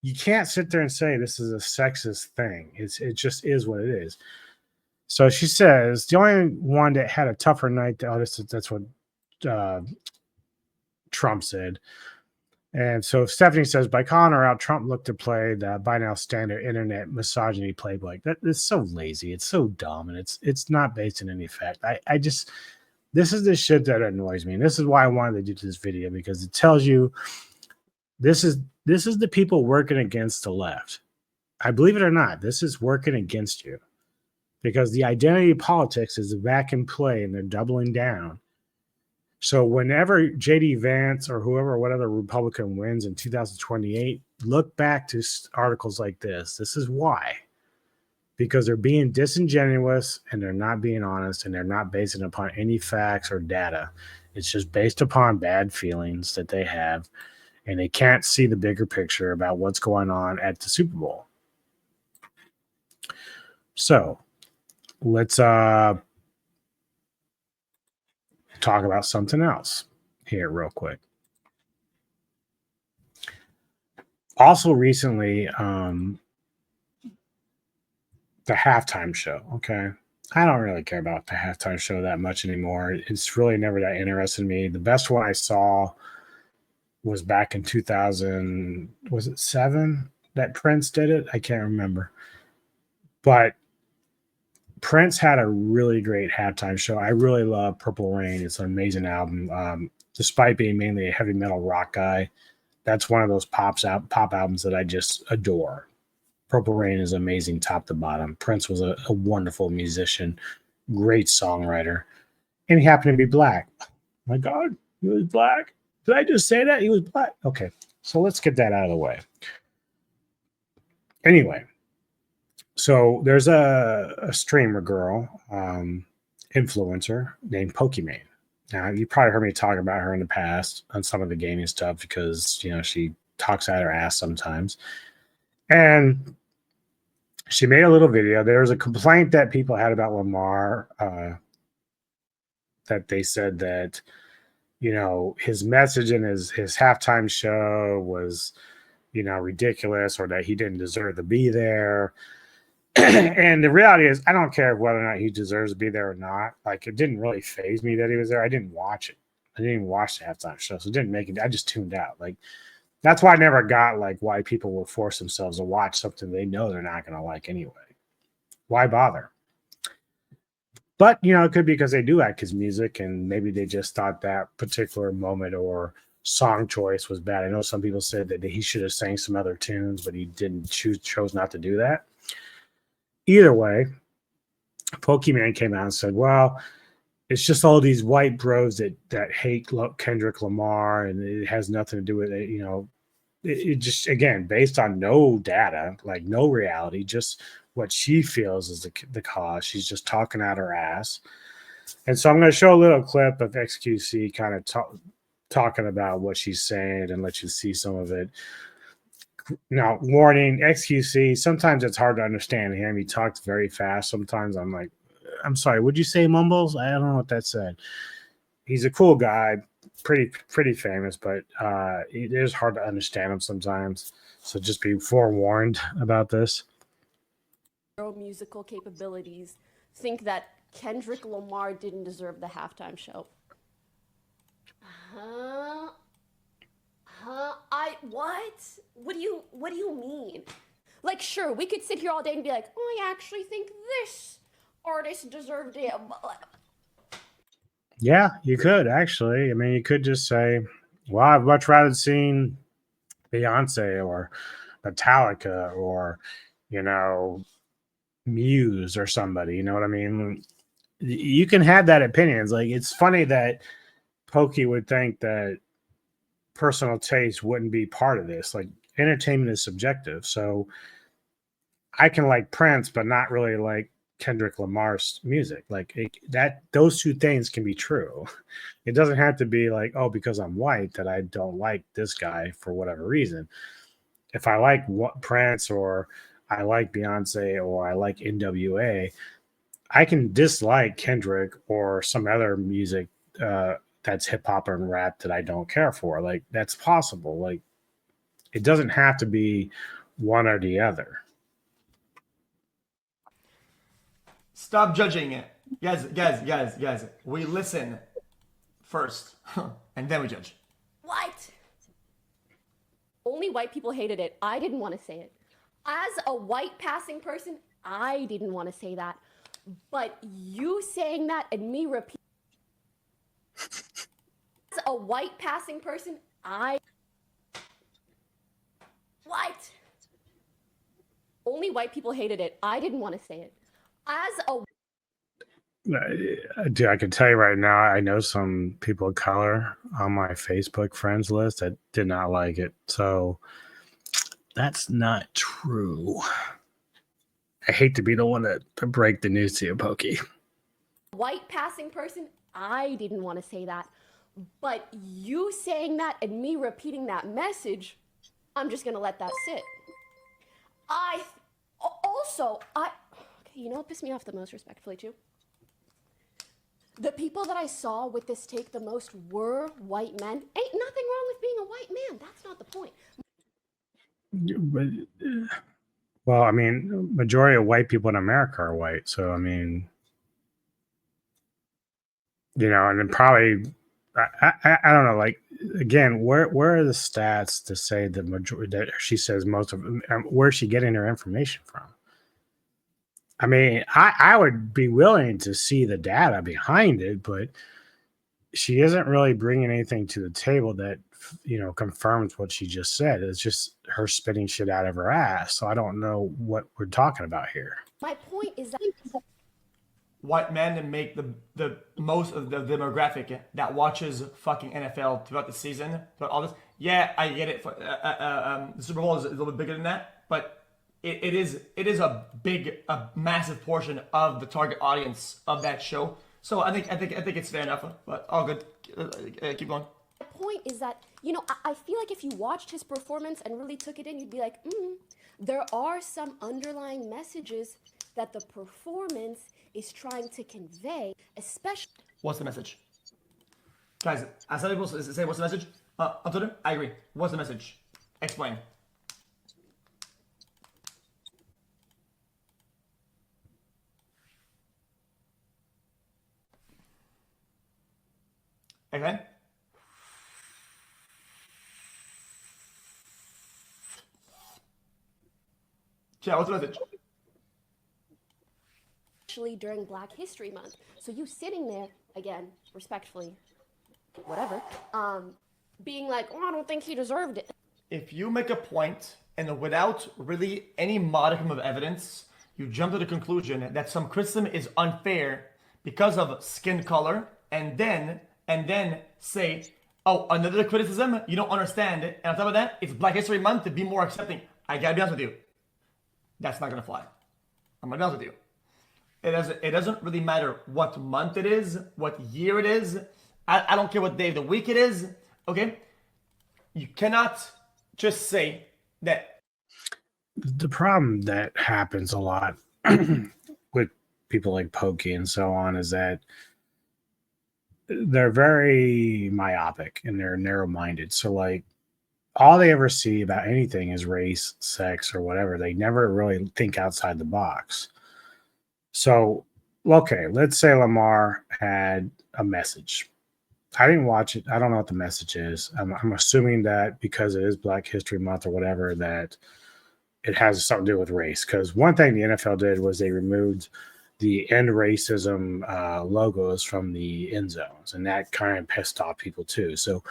S2: you can't sit there and say this is a sexist thing. It just is what it is. So she says the only one that had a tougher night. That's what Trump said. And so Stephanie says, by calling her out, Trump looked to play the by now standard internet misogyny playbook. That is so lazy. It's so dumb. And it's not based in any fact. This is the shit that annoys me. And this is why I wanted to do this video, because it tells you this is the people working against the left. I believe it or not, this is working against you, because the identity politics is back in play and they're doubling down. So whenever JD Vance or whatever Republican wins in 2028, look back to articles like this. This is why. Because they're being disingenuous and they're not being honest and they're not basing it upon any facts or data. It's just based upon bad feelings that they have, and they can't see the bigger picture about what's going on at the Super Bowl. So let's talk about something else here real quick. Also recently, the halftime show. Okay. I don't really care about the halftime show that much anymore. It's really never that interested in me. The best one I saw was back in 2000, was it 7 that Prince did it? I can't remember. But Prince had a really great halftime show. I really love Purple Rain. It's an amazing album. Despite being mainly a heavy metal rock guy, that's one of those pop albums that I just adore. Purple Rain is amazing top to bottom. Prince was a wonderful musician, great songwriter, and he happened to be black. My God, he was black. Did I just say that? He was black. Okay, so let's get that out of the way. Anyway. So there's a streamer girl, influencer named Pokimane. Now, you probably heard me talk about her in the past on some of the gaming stuff because, she talks out her ass sometimes. And she made a little video. There was a complaint that people had about Lamar, that they said that, his message in his halftime show was, ridiculous, or that he didn't deserve to be there. And the reality is, I don't care whether or not he deserves to be there or not. Like, it didn't really faze me that he was there. I didn't watch it. I didn't even watch the halftime show, so it didn't make it. I just tuned out. Like, that's why I never got why people will force themselves to watch something they know they're not going to like anyway. Why bother? But it could be because they do like his music, and maybe they just thought that particular moment or song choice was bad. I know some people said that he should have sang some other tunes, but he chose not to do that. Either way, Pokimane came out and said, well, it's just all these white bros that hate Kendrick Lamar, and it has nothing to do with it. It just, again, based on no data, no reality, just what she feels is the cause. She's just talking out her ass. And so I'm going to show a little clip of XQC kind of talking about what she's saying and let you see some of it. Now, warning, XQC, sometimes it's hard to understand him. He talks very fast. Sometimes I'm like, I'm sorry, would you say mumbles? I don't know what that said. He's a cool guy, pretty famous, but it is hard to understand him sometimes. So just be forewarned about this.
S4: Musical capabilities think that Kendrick Lamar didn't deserve the halftime show. What? What do you mean? Like, sure, we could sit here all day and be like, oh, I actually think this artist deserved it.
S2: Yeah, you could actually. I mean, you could just say, well, I'd much rather seen Beyonce or Metallica or, Muse or somebody. You know what I mean? You can have that opinion. It's like, it's funny that Pokey would think that personal taste wouldn't be part of this. Like, entertainment is subjective. So I can like Prince, but not really like Kendrick Lamar's music. Like those two things can be true. It doesn't have to be like, oh, because I'm white that I don't like this guy for whatever reason. If I like Prince or I like Beyonce or I like NWA, I can dislike Kendrick or some other music that's hip hop and rap that I don't care for. Like, that's possible. Like, it doesn't have to be one or the other.
S5: Stop judging it. Guys. We listen first, and then we judge.
S4: What? Only white people hated it. I didn't want to say it. As a white passing person, I didn't want to say that. But you saying that and me repeating. As a white passing person, What? Only white people hated it. I didn't want to say it. As a
S2: Dude, I can tell you right now, I know some people of color on my Facebook friends list that did not like it. So that's not true. I hate to be the one to break the news to you, Pokey.
S4: white passing person, I didn't want to say that. But you saying that and me repeating that message, I'm just going to let that sit. Okay, you know what pissed me off the most, respectfully, too? The people that I saw with this take the most were white men. Ain't nothing wrong with being a white man. That's not the point.
S2: Well, I mean, majority of white people in America are white. So, I mean, and then probably, I don't know, like, again, where are the stats to say the majority that she says most of where's she getting her information from? I mean, I would be willing to see the data behind it, but she isn't really bringing anything to the table that, confirms what she just said. It's just her spitting shit out of her ass. So I don't know what we're talking about here.
S4: My point is that
S5: White men that make the most of the demographic that watches fucking NFL throughout the season, throughout all this. Yeah, I get it. The Super Bowl is a little bit bigger than that, but it is a massive portion of the target audience of that show. So I think it's fair enough. But all good. Keep going.
S4: the point is that, I feel like if you watched his performance and really took it in, you'd be like, there are some underlying messages that the performance is trying to convey, especially.
S5: What's the message? Guys, as some people say, what's the message? On Twitter? I agree. What's the message? Explain. Okay. Yeah, what's the message?
S4: Especially during Black History Month. So you sitting there, again, respectfully, whatever, being like, I don't think he deserved it.
S5: If you make a point and without really any modicum of evidence, you jump to the conclusion that some criticism is unfair because of skin color, and then say, oh, another criticism, you don't understand it, and on top of that, it's Black History Month to be more accepting. I gotta be honest with you. That's not gonna fly. I'm gonna be honest with you. It doesn't really matter what month it is, what year it is. I don't care what day of the week it is. Okay, you cannot just say that.
S2: The problem that happens a lot with people like Pokey and so on is that they're very myopic and they're narrow-minded. So like all they ever see about anything is race, sex, or whatever. They never really think outside the box. So, okay, let's say Lamar had a message. I didn't watch it. I don't know what the message is. I'm assuming that because it is Black History Month or whatever, that it has something to do with race. Because one thing the NFL did was they removed the end racism logos from the end zones, and that kind of pissed off people too. So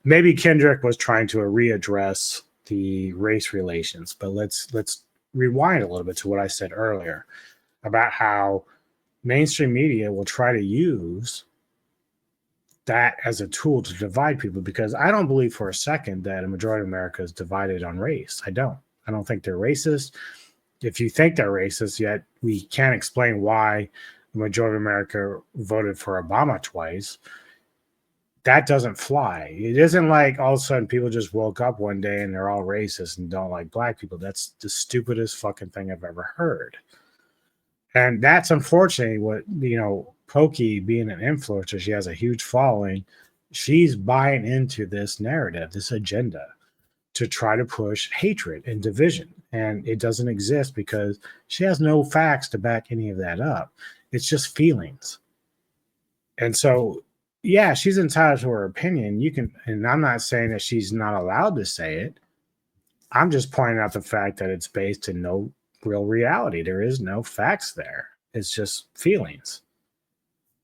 S2: maybe Kendrick was trying to readdress the race relations, but let's rewind a little bit to what I said earlier about how mainstream media will try to use that as a tool to divide people, because I don't believe for a second that a majority of America is divided on race. I don't think they're racist. If you think they're racist, yet we can't explain why the majority of America voted for Obama twice, that doesn't fly. It isn't like all of a sudden people just woke up one day and they're all racist and don't like black people. That's the stupidest fucking thing I've ever heard. And that's unfortunately what, Pokey being an influencer, she has a huge following. She's buying into this narrative, this agenda to try to push hatred and division. And it doesn't exist because she has no facts to back any of that up. It's just feelings. And so, yeah, she's entitled to her opinion. You can, and I'm not saying that she's not allowed to say it. I'm just pointing out the fact that it's based in no real reality. There is no facts there. It's just feelings.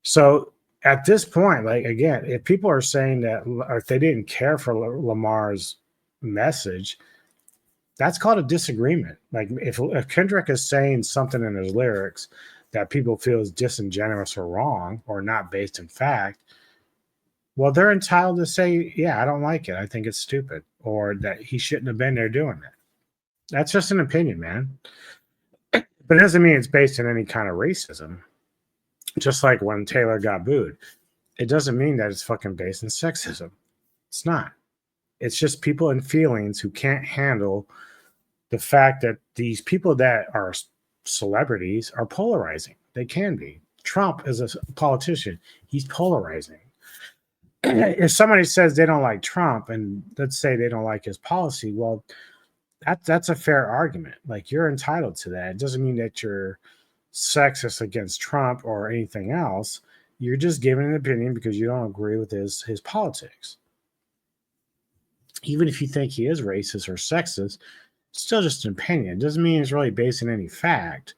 S2: So at this point, like, again, if people are saying that, or if they didn't care for Lamar's message, that's called a disagreement. Like if Kendrick is saying something in his lyrics that people feel is disingenuous or wrong or not based in fact, well, they're entitled to say, yeah, I don't like it. I think it's stupid, or that he shouldn't have been there doing it. That's just an opinion, man. But it doesn't mean it's based in any kind of racism. Just like when Taylor got booed, it doesn't mean that it's fucking based in sexism. It's not. It's just people in feelings who can't handle the fact that these people that are celebrities are polarizing. They can be. Trump is a politician. He's polarizing. If somebody says they don't like Trump and let's say they don't like his policy, well, that's a fair argument. Like, you're entitled to that. It doesn't mean that you're sexist against Trump or anything else. You're just giving an opinion because you don't agree with his politics. Even if you think he is racist or sexist, it's still just an opinion. It doesn't mean it's really based on any fact.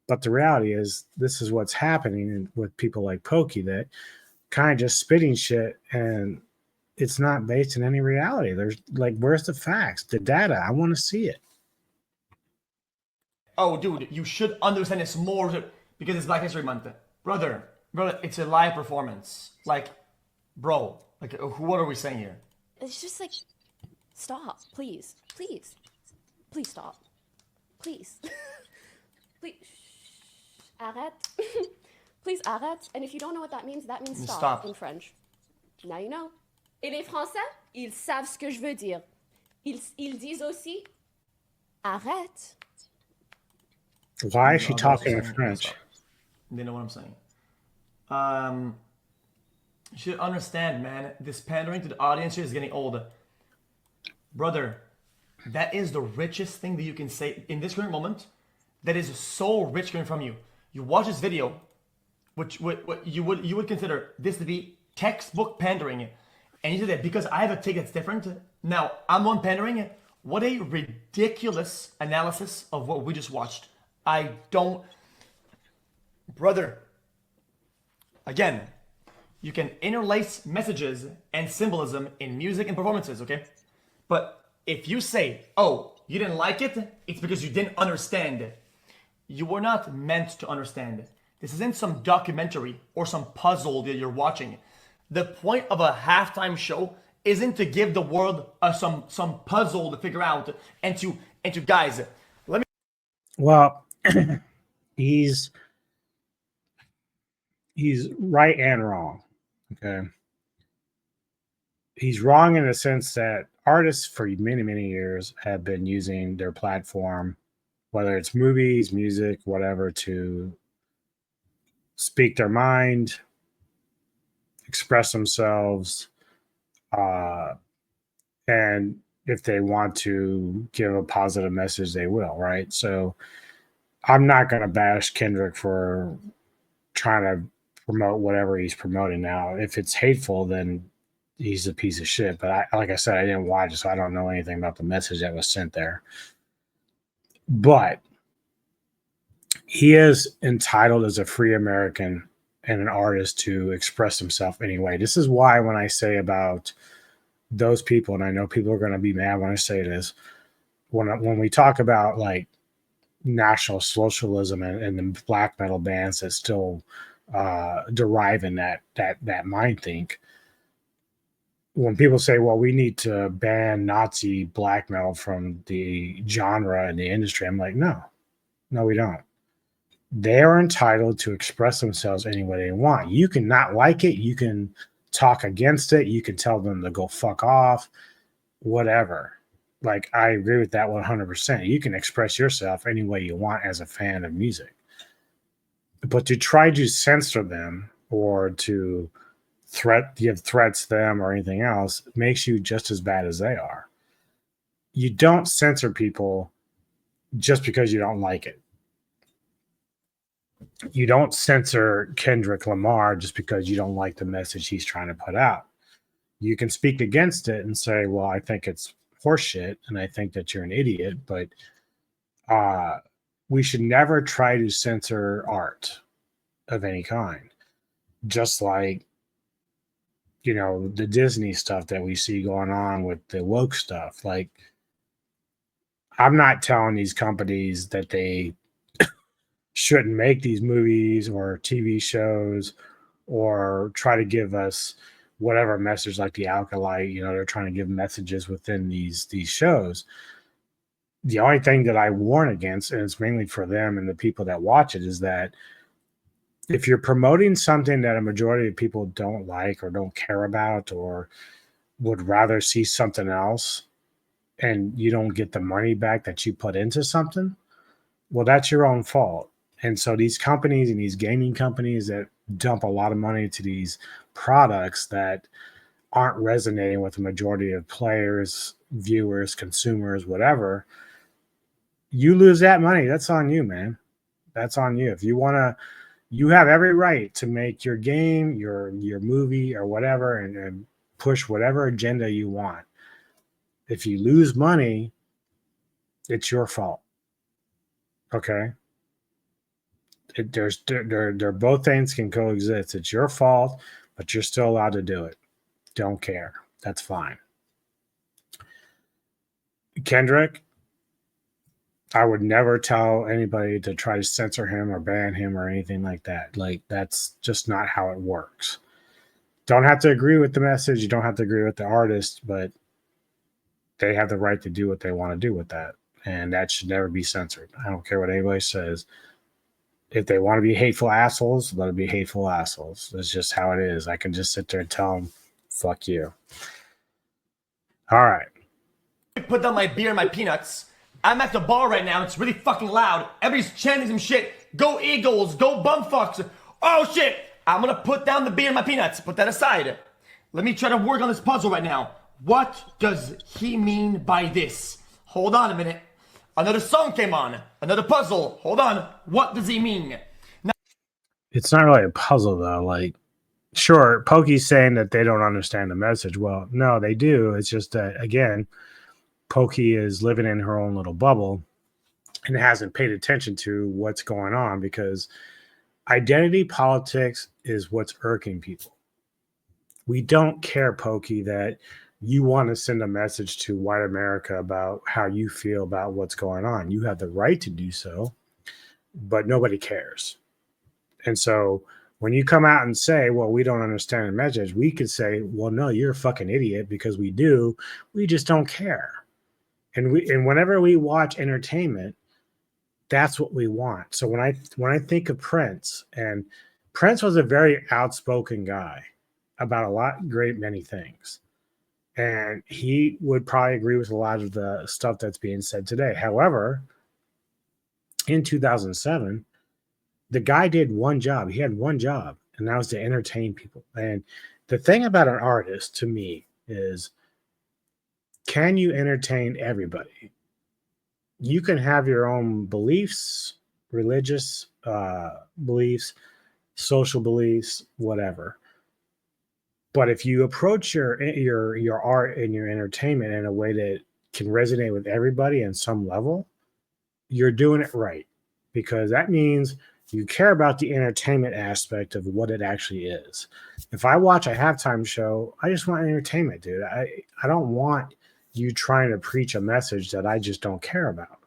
S2: But the reality is, this is what's happening with people like Pokey, that kind of just spitting shit, and it's not based in any reality. There's like, where's the facts, the data? I want to see it.
S5: Oh, dude, you should understand this more because it's Black History Month. Brother, it's a live performance. Like, bro, like, what are we saying here?
S4: It's just like, stop, please stop, please, please, arrête, please arrête. And if you don't know what that means stop in French. Now you know. Et les Français, ils savent ce que je veux dire. Ils disent aussi, arrête.
S2: Why is she talking in French?
S5: They know what I'm saying. You should understand, man. This pandering to the audience here is getting old. Brother, that is the richest thing that you can say in this current moment. That is so rich coming from you. You watch this video, which what you would consider this to be textbook pandering, and you say that because I have a take that's different. Now I'm on pandering. What a ridiculous analysis of what we just watched. I don't, brother. Again, you can interlace messages and symbolism in music and performances, okay? But if you say, oh, you didn't like it, it's because you didn't understand it. You were not meant to understand it. This isn't some documentary or some puzzle that you're watching. The point of a halftime show isn't to give the world some puzzle to figure out and to guys, let me.
S2: Well, he's right and wrong. Okay. He's wrong in the sense that artists for many, many years have been using their platform, whether it's movies, music, whatever, to speak their mind, express themselves, and if they want to give a positive message, they will, right? So I'm not going to bash Kendrick for trying to promote whatever he's promoting now. If it's hateful, then he's a piece of shit. But like I said, I didn't watch it, so I don't know anything about the message that was sent there. But he is entitled as a free American and an artist to express himself anyway. This is why when I say about those people, and I know people are going to be mad when I say this, when we talk about like National Socialism and the black metal bands that still derive in that mind think, when people say, well, we need to ban Nazi black metal from the genre and the industry, I'm like, no, we don't. They are entitled to express themselves any way they want. You can not like it. You can talk against it. You can tell them to go fuck off, whatever. Like, I agree with that 100%. You can express yourself any way you want as a fan of music. But to try to censor them or to give threats to them or anything else makes you just as bad as they are. You don't censor people just because you don't like it. You don't censor Kendrick Lamar just because you don't like the message he's trying to put out. You can speak against it and say, well, I think it's horseshit and I think that you're an idiot, but we should never try to censor art of any kind. Just like, you know, the Disney stuff that we see going on with the woke stuff. Like, I'm not telling these companies that they shouldn't make these movies or TV shows or try to give us whatever message, like the Alkalite, you know, they're trying to give messages within these shows. The only thing that I warn against, and it's mainly for them and the people that watch it, is that if you're promoting something that a majority of people don't like or don't care about or would rather see something else, and you don't get the money back that you put into something, well, that's your own fault. And so these companies and these gaming companies that dump a lot of money into these products that aren't resonating with the majority of players, viewers, consumers, whatever, you lose that money. That's on you, man. That's on you. If you want to, you have every right to make your game, your movie or whatever, and push whatever agenda you want. If you lose money, it's your fault. Okay? They're both things can coexist. It's your fault, but you're still allowed to do it. Don't care. That's fine. Kendrick, I would never tell anybody to try to censor him or ban him or anything like that. Like, that's just not how it works. Don't have to agree with the message. You don't have to agree with the artist, but they have the right to do what they want to do with that. And that should never be censored. I don't care what anybody says. If they want to be hateful assholes, let them be hateful assholes. That's just how it is. I can just sit there and tell them, fuck you. All right.
S5: Put down my beer and my peanuts. I'm at the bar right now. It's really fucking loud. Everybody's chanting some shit. Go Eagles. Go bumfucks. Oh shit. I'm gonna put down the beer and my peanuts. Put that aside. Let me try to work on this puzzle right now. What does he mean by this? Hold on a minute. Another song came on. Another puzzle. Hold on. What does he mean? Now-
S2: It's not really a puzzle, though. Like, sure, Pokey's saying that they don't understand the message. Well, no, they do. It's just that, again, Pokey is living in her own little bubble and hasn't paid attention to what's going on, because identity politics is what's irking people. We don't care, Pokey, that you want to send a message to white America about how you feel about what's going on. You have the right to do so, but nobody cares. And so when you come out and say, well, we don't understand the message, we could say, well, no, you're a fucking idiot, because we do. We just don't care. And whenever we watch entertainment, that's what we want. So when I think of Prince, and Prince was a very outspoken guy about many things. And he would probably agree with a lot of the stuff that's being said today. However, in 2007, the guy did one job. He had one job, and that was to entertain people. And the thing about an artist to me is, can you entertain everybody? You can have your own beliefs, religious beliefs, social beliefs, whatever. But if you approach your art and your entertainment in a way that can resonate with everybody on some level, you're doing it right, because that means you care about the entertainment aspect of what it actually is. If I watch a halftime show, I just want entertainment, dude. I don't want you trying to preach a message that I just don't care about.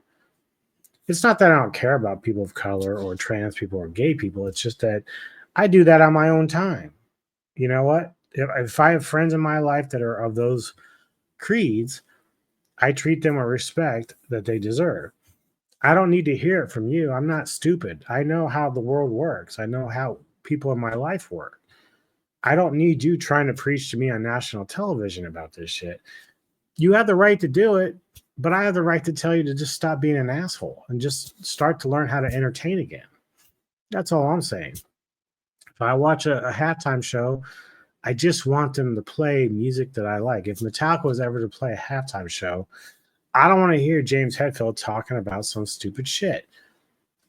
S2: It's not that I don't care about people of color or trans people or gay people. It's just that I do that on my own time. You know what? If I have friends in my life that are of those creeds, I treat them with respect that they deserve. I don't need to hear it from you. I'm not stupid. I know how the world works. I know how people in my life work. I don't need you trying to preach to me on national television about this shit. You have the right to do it, but I have the right to tell you to just stop being an asshole and just start to learn how to entertain again. That's all I'm saying. If I watch a halftime show, I just want them to play music that I like. If Metallica was ever to play a halftime show, I don't want to hear James Hetfield talking about some stupid shit.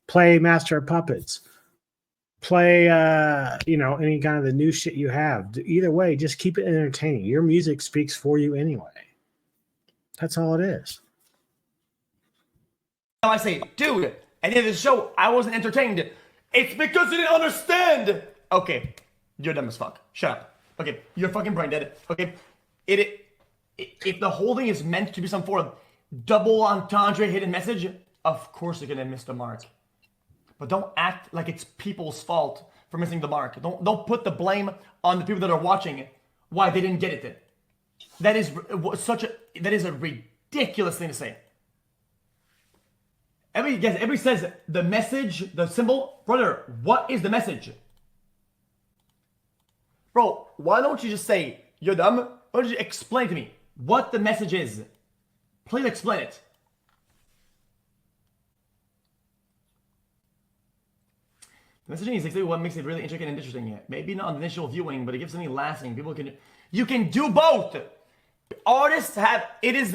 S2: Play Master of Puppets. Play, any kind of the new shit you have. Either way, just keep it entertaining. Your music speaks for you anyway. That's all it is.
S5: I say, dude, at the end of the show, I wasn't entertained. It's because you didn't understand. Okay, you're dumb as fuck. Shut up. Okay, you're fucking brain dead. Okay, if the whole thing is meant to be some form of double entendre hidden message, of course you're gonna miss the mark. But don't act like it's people's fault for missing the mark. Don't put the blame on the people that are watching why they didn't get it. That is a ridiculous thing to say. Everybody says the message, the symbol. Brother, what is the message? Bro, why don't you just say, you're dumb? Why don't you explain to me what the message is? Please explain it. Messaging is exactly what makes it really intricate and interesting. Maybe not on the initial viewing, but it gives something lasting. You can do both. Artists it is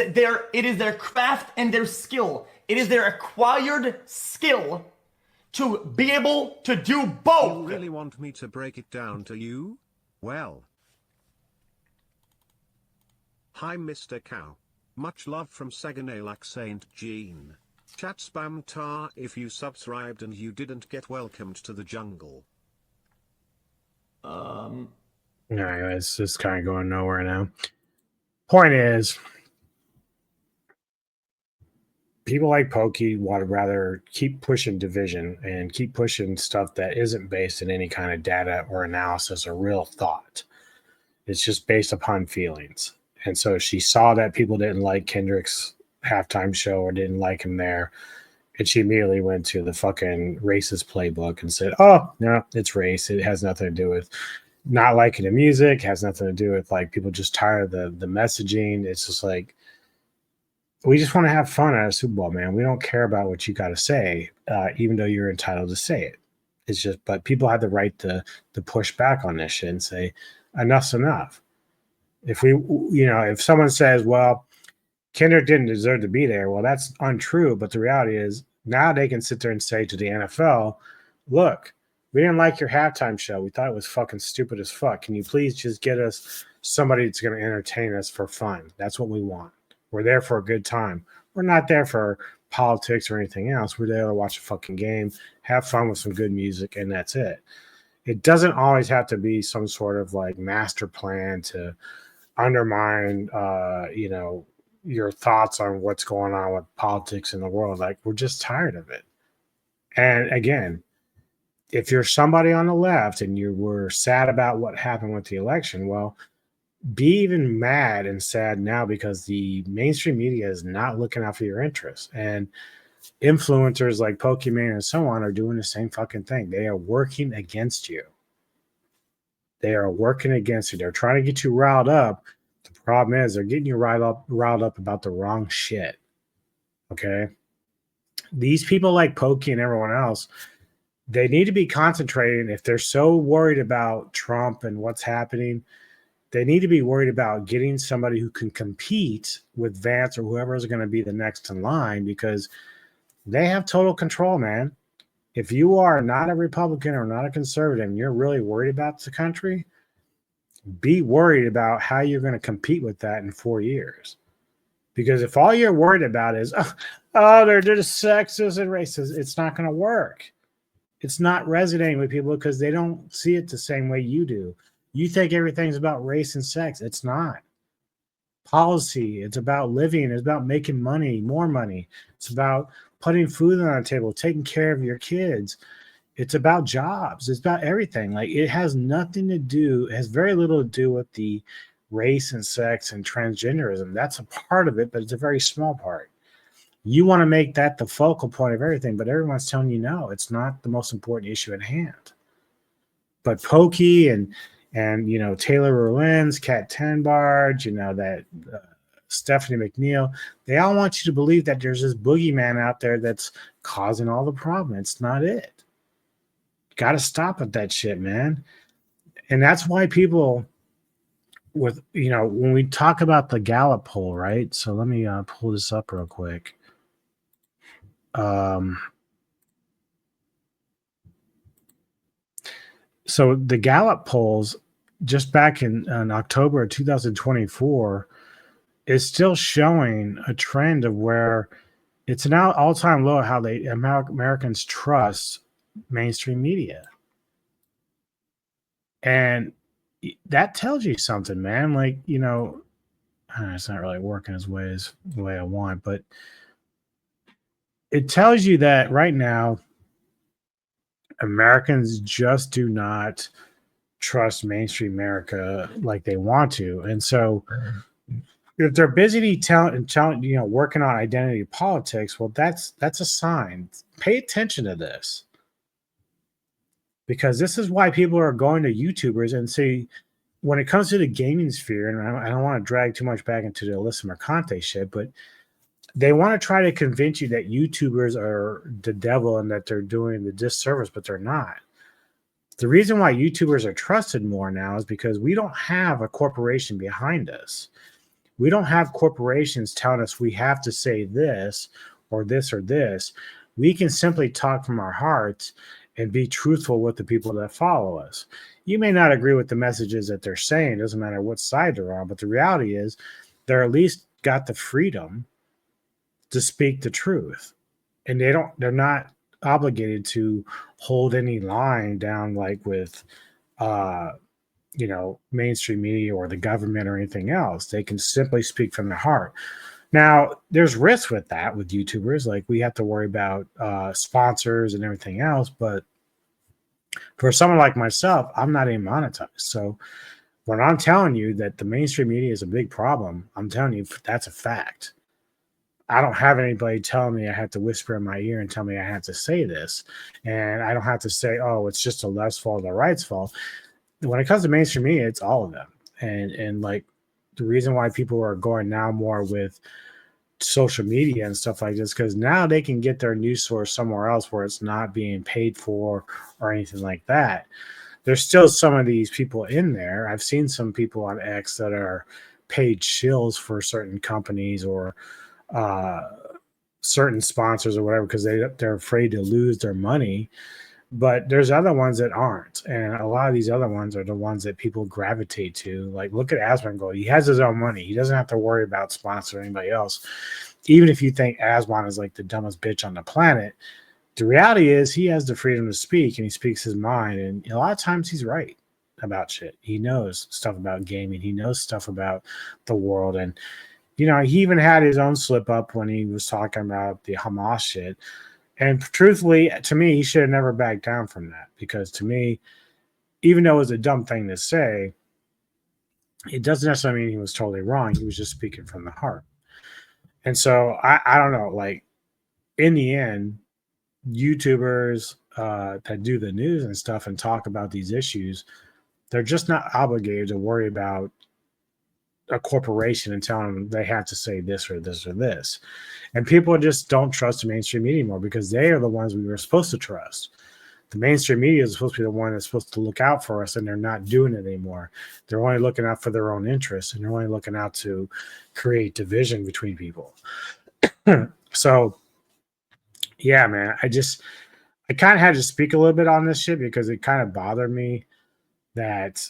S5: their craft and their skill. It is their acquired skill to be able to do both.
S6: You really want me to break it down to you? Well. Hi Mr. Cow. Much love from Saganelak Saint Jean. Chat spam tar if you subscribed and you didn't get welcomed to the jungle.
S2: No, it's just kind of going nowhere now. Point is, people like Pokey would rather keep pushing division and keep pushing stuff that isn't based in any kind of data or analysis or real thought. It's just based upon feelings. And so she saw that people didn't like Kendrick's halftime show or didn't like him there. And she immediately went to the fucking racist playbook and said, oh, no, it's race. It has nothing to do with not liking the music. It has nothing to do with like people just tired of the messaging. It's just like, we just want to have fun at a Super Bowl, man. We don't care about what you got to say, even though you're entitled to say it. It's just, but people have the right to push back on this shit and say, enough's enough. If someone says, well, Kendrick didn't deserve to be there, well, that's untrue. But the reality is now they can sit there and say to the NFL, look, we didn't like your halftime show. We thought it was fucking stupid as fuck. Can you please just get us somebody that's going to entertain us for fun? That's what we want. We're there for a good time. We're not there for politics or anything else. We're there to watch a fucking game, have fun with some good music, and that's it. It doesn't always have to be some sort of like master plan to undermine, your thoughts on what's going on with politics in the world. Like, we're just tired of it. And again, if you're somebody on the left and you were sad about what happened with the election, well, be even mad and sad now because the mainstream media is not looking out for your interests. And influencers like Pokemon and so on are doing the same fucking thing. They are working against you. They are working against you. They're trying to get you riled up. The problem is they're getting you riled up about the wrong shit. Okay. These people like Pokey and everyone else, they need to be concentrating. If they're so worried about Trump and what's happening, they need to be worried about getting somebody who can compete with Vance or whoever is going to be the next in line, because they have total control, man. If you are not a Republican or not a conservative and you're really worried about the country, be worried about how you're going to compete with that in 4 years. Because if all you're worried about is, oh, they're just sexist and racist, it's not going to work. It's not resonating with people because they don't see it the same way you do. You think everything's about race and sex. It's not. Policy, it's about living, it's about making money, more money. It's about putting food on the table, taking care of your kids. It's about jobs. It's about everything. Like, it has nothing to do, it has very little to do with the race and sex and transgenderism. That's a part of it, but it's a very small part. You want to make that the focal point of everything, but everyone's telling you no, it's not the most important issue at hand. But Pokey and Taylor Rowlands, Kat Tenbarge, that Stephanie McNeil, they all want you to believe that there's this boogeyman out there that's causing all the problem. It's not it. Got to stop with that shit, man. And that's why people when we talk about the Gallup poll, right? So let me pull this up real quick. So the Gallup polls just back in October of 2024 is still showing a trend of where it's an all-time low how Americans trust mainstream media. And that tells you something, man. Like, it's not really working the way I want, but it tells you that right now Americans just do not trust mainstream America like they want to. And so if they're busy working on identity politics, well, that's a sign. Pay attention to this, because this is why people are going to YouTubers and see, when it comes to the gaming sphere, and I don't want to drag too much back into the Alyssa Mercante shit, but they want to try to convince you that YouTubers are the devil and that they're doing the disservice, but they're not. The reason why YouTubers are trusted more now is because we don't have a corporation behind us. We don't have corporations telling us we have to say this or this or this. We can simply talk from our hearts and be truthful with the people that follow us. You may not agree with the messages that they're saying. It doesn't matter what side they're on, but the reality is they're at least got the freedom to speak the truth. And they're not obligated to hold any line down like with mainstream media or the government or anything else. They can simply speak from their heart. Now, there's risk with that with YouTubers. Like, we have to worry about sponsors and everything else. But for someone like myself, I'm not even monetized. So when I'm telling you that the mainstream media is a big problem, I'm telling you that's a fact. I don't have anybody telling me I have to whisper in my ear and tell me I have to say this. And I don't have to say, oh, it's just the left's fault or the right's fault. When it comes to mainstream media, it's all of them. And like, the reason why people are going now more with social media and stuff like this, because now they can get their news source somewhere else where it's not being paid for or anything like that. There's still some of these people in there. I've seen some people on X that are paid shills for certain companies or certain sponsors or whatever, because they're afraid to lose their money. But there's other ones that aren't, and a lot of these other ones are the ones that people gravitate to. Like, look at Asmongold. He has his own money. He doesn't have to worry about sponsoring anybody else. Even if you think Asmon is like the dumbest bitch on the planet, the reality is he has the freedom to speak, and he speaks his mind. And a lot of times he's right about shit. He knows stuff about gaming. He knows stuff about the world. And, he even had his own slip up when he was talking about the Hamas shit. And truthfully, to me, he should have never backed down from that, because to me, even though it was a dumb thing to say, it doesn't necessarily mean he was totally wrong. He was just speaking from the heart. And so I don't know, like, in the end, YouTubers that do the news and stuff and talk about these issues, they're just not obligated to worry about a corporation and telling them they have to say this or this or this. And people just don't trust the mainstream media anymore because they are the ones we were supposed to trust. The mainstream media is supposed to be the one that's supposed to look out for us, and they're not doing it anymore. They're only looking out for their own interests, and they're only looking out to create division between people. So, yeah, man, I kind of had to speak a little bit on this shit because it kind of bothered me that,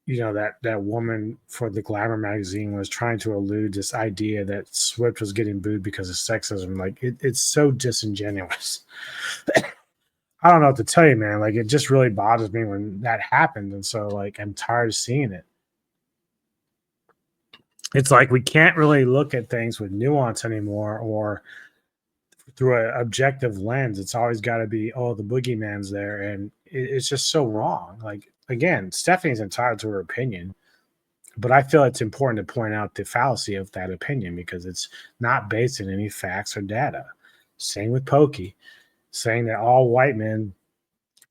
S2: you know, that woman for the Glamour magazine was trying to elude this idea that Swift was getting booed because of sexism. Like, it's so disingenuous. I don't know what to tell you, man. Like, it just really bothers me when that happened. And so, like, I'm tired of seeing it. It's like we can't really look at things with nuance anymore or through an objective lens. It's always got to be, oh, the boogeyman's there. And it's just so wrong. Like, again, Stephanie's entitled to her opinion, but I feel it's important to point out the fallacy of that opinion because it's not based on any facts or data. Same with Pokey, saying that all white men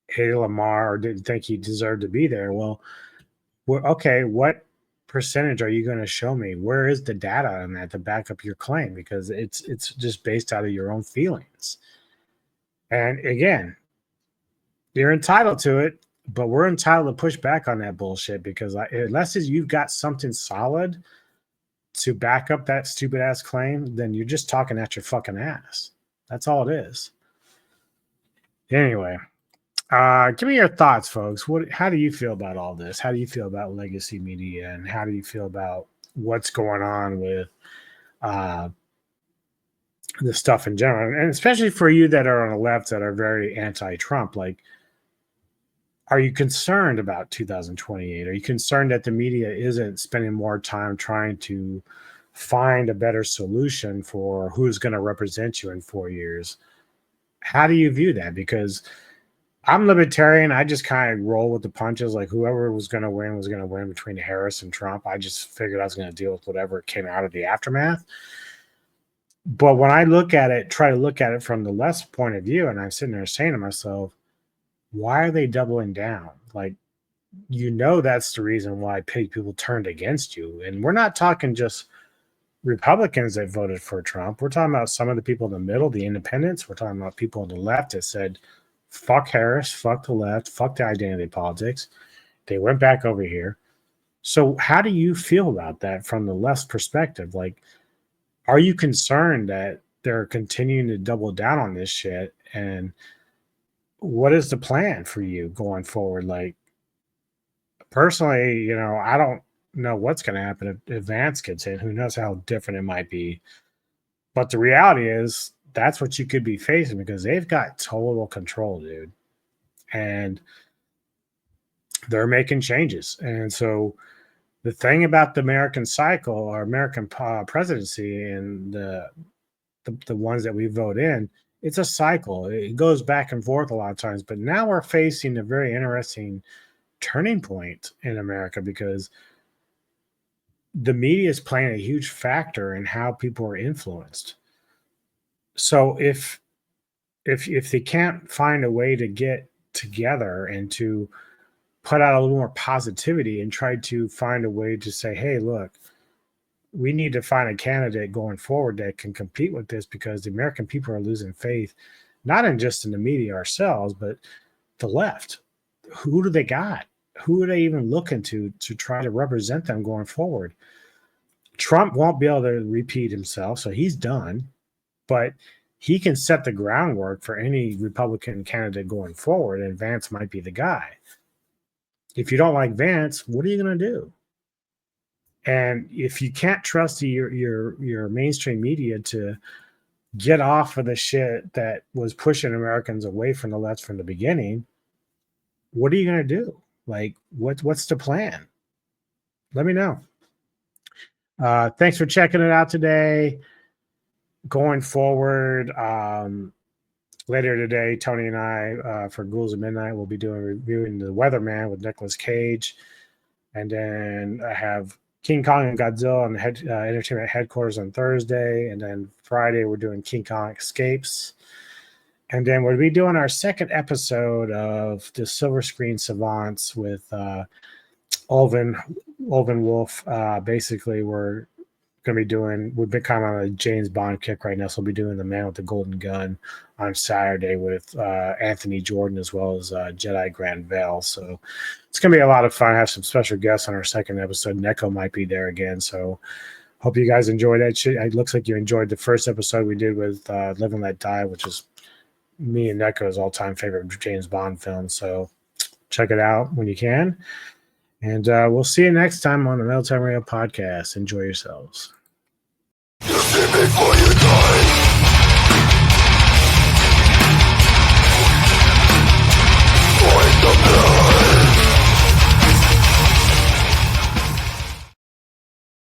S2: hated Lamar or didn't think he deserved to be there. Well, okay, what percentage are you going to show me? Where is the data on that to back up your claim? Because it's just based out of your own feelings. And again, you're entitled to it, but we're entitled to push back on that bullshit because unless you've got something solid to back up that stupid ass claim, then you're just talking at your fucking ass. That's all it is. Anyway, give me your thoughts, folks. How do you feel about all this? How do you feel about legacy media, and how do you feel about what's going on with the stuff in general, and especially for you that are on the left that are very anti-Trump? Like, are you concerned about 2028? Are you concerned that the media isn't spending more time trying to find a better solution for who's going to represent you in 4 years? How do you view that? Because I'm libertarian. I just kind of roll with the punches. Like, whoever was going to win between Harris and Trump. I just figured I was going to deal with whatever came out of the aftermath. But when I try to look at it from the left point of view, and I'm sitting there saying to myself, why are they doubling down? Like, you know, that's the reason why people turned against you. And we're not talking just Republicans that voted for Trump. We're talking about some of the people in the middle, the independents. We're talking about people on the left that said, fuck Harris, fuck the left, fuck the identity politics. They went back over here. So how do you feel about that from the left's perspective? Like, are you concerned that they're continuing to double down on this shit? And what is the plan for you going forward? Like, personally, you know, I don't know what's going to happen if Vance gets in. Who knows how different it might be. But the reality is that's what you could be facing because they've got total control, dude. And they're making changes. And so the thing about the American cycle or American presidency and the ones that we vote in, it's a cycle. It goes back and forth a lot of times. But now we're facing a very interesting turning point in America because the media is playing a huge factor in how people are influenced. So if they can't find a way to get together and to put out a little more positivity and try to find a way to say, hey, look, we need to find a candidate going forward that can compete with this because the American people are losing faith, not in just in the media ourselves, but the left. Who do they got? Who are they even looking to try to represent them going forward? Trump won't be able to repeat himself, so he's done. But he can set the groundwork for any Republican candidate going forward, and Vance might be the guy. If you don't like Vance, what are you going to do? And if you can't trust your mainstream media to get off of the shit that was pushing Americans away from the left from the beginning, what are you going to do? Like, what's the plan? Let me know. Thanks for checking it out today. Going forward, later today, Tony and I, for Ghouls of Midnight, will be reviewing The Weatherman with Nicolas Cage. And then I have King Kong and Godzilla on Entertainment Headquarters on Thursday, and then Friday we're doing King Kong Escapes. And then we'll be doing our second episode of the Silver Screen Savants with Ulvin Wolf. Basically, we've been kind of on a James Bond kick right now, so we'll be doing The Man with the Golden Gun on Saturday with Anthony Jordan as well as Jedi Grand Vale. So it's going to be a lot of fun. I have some special guests on our second episode. Neko might be there again, so hope you guys enjoyed that shit. It looks like you enjoyed the first episode we did with Live and Let Die, which is me and Neko's all-time favorite James Bond film. So check it out when you can. And we'll see you next time on the Metal Time Radio podcast. Enjoy yourselves.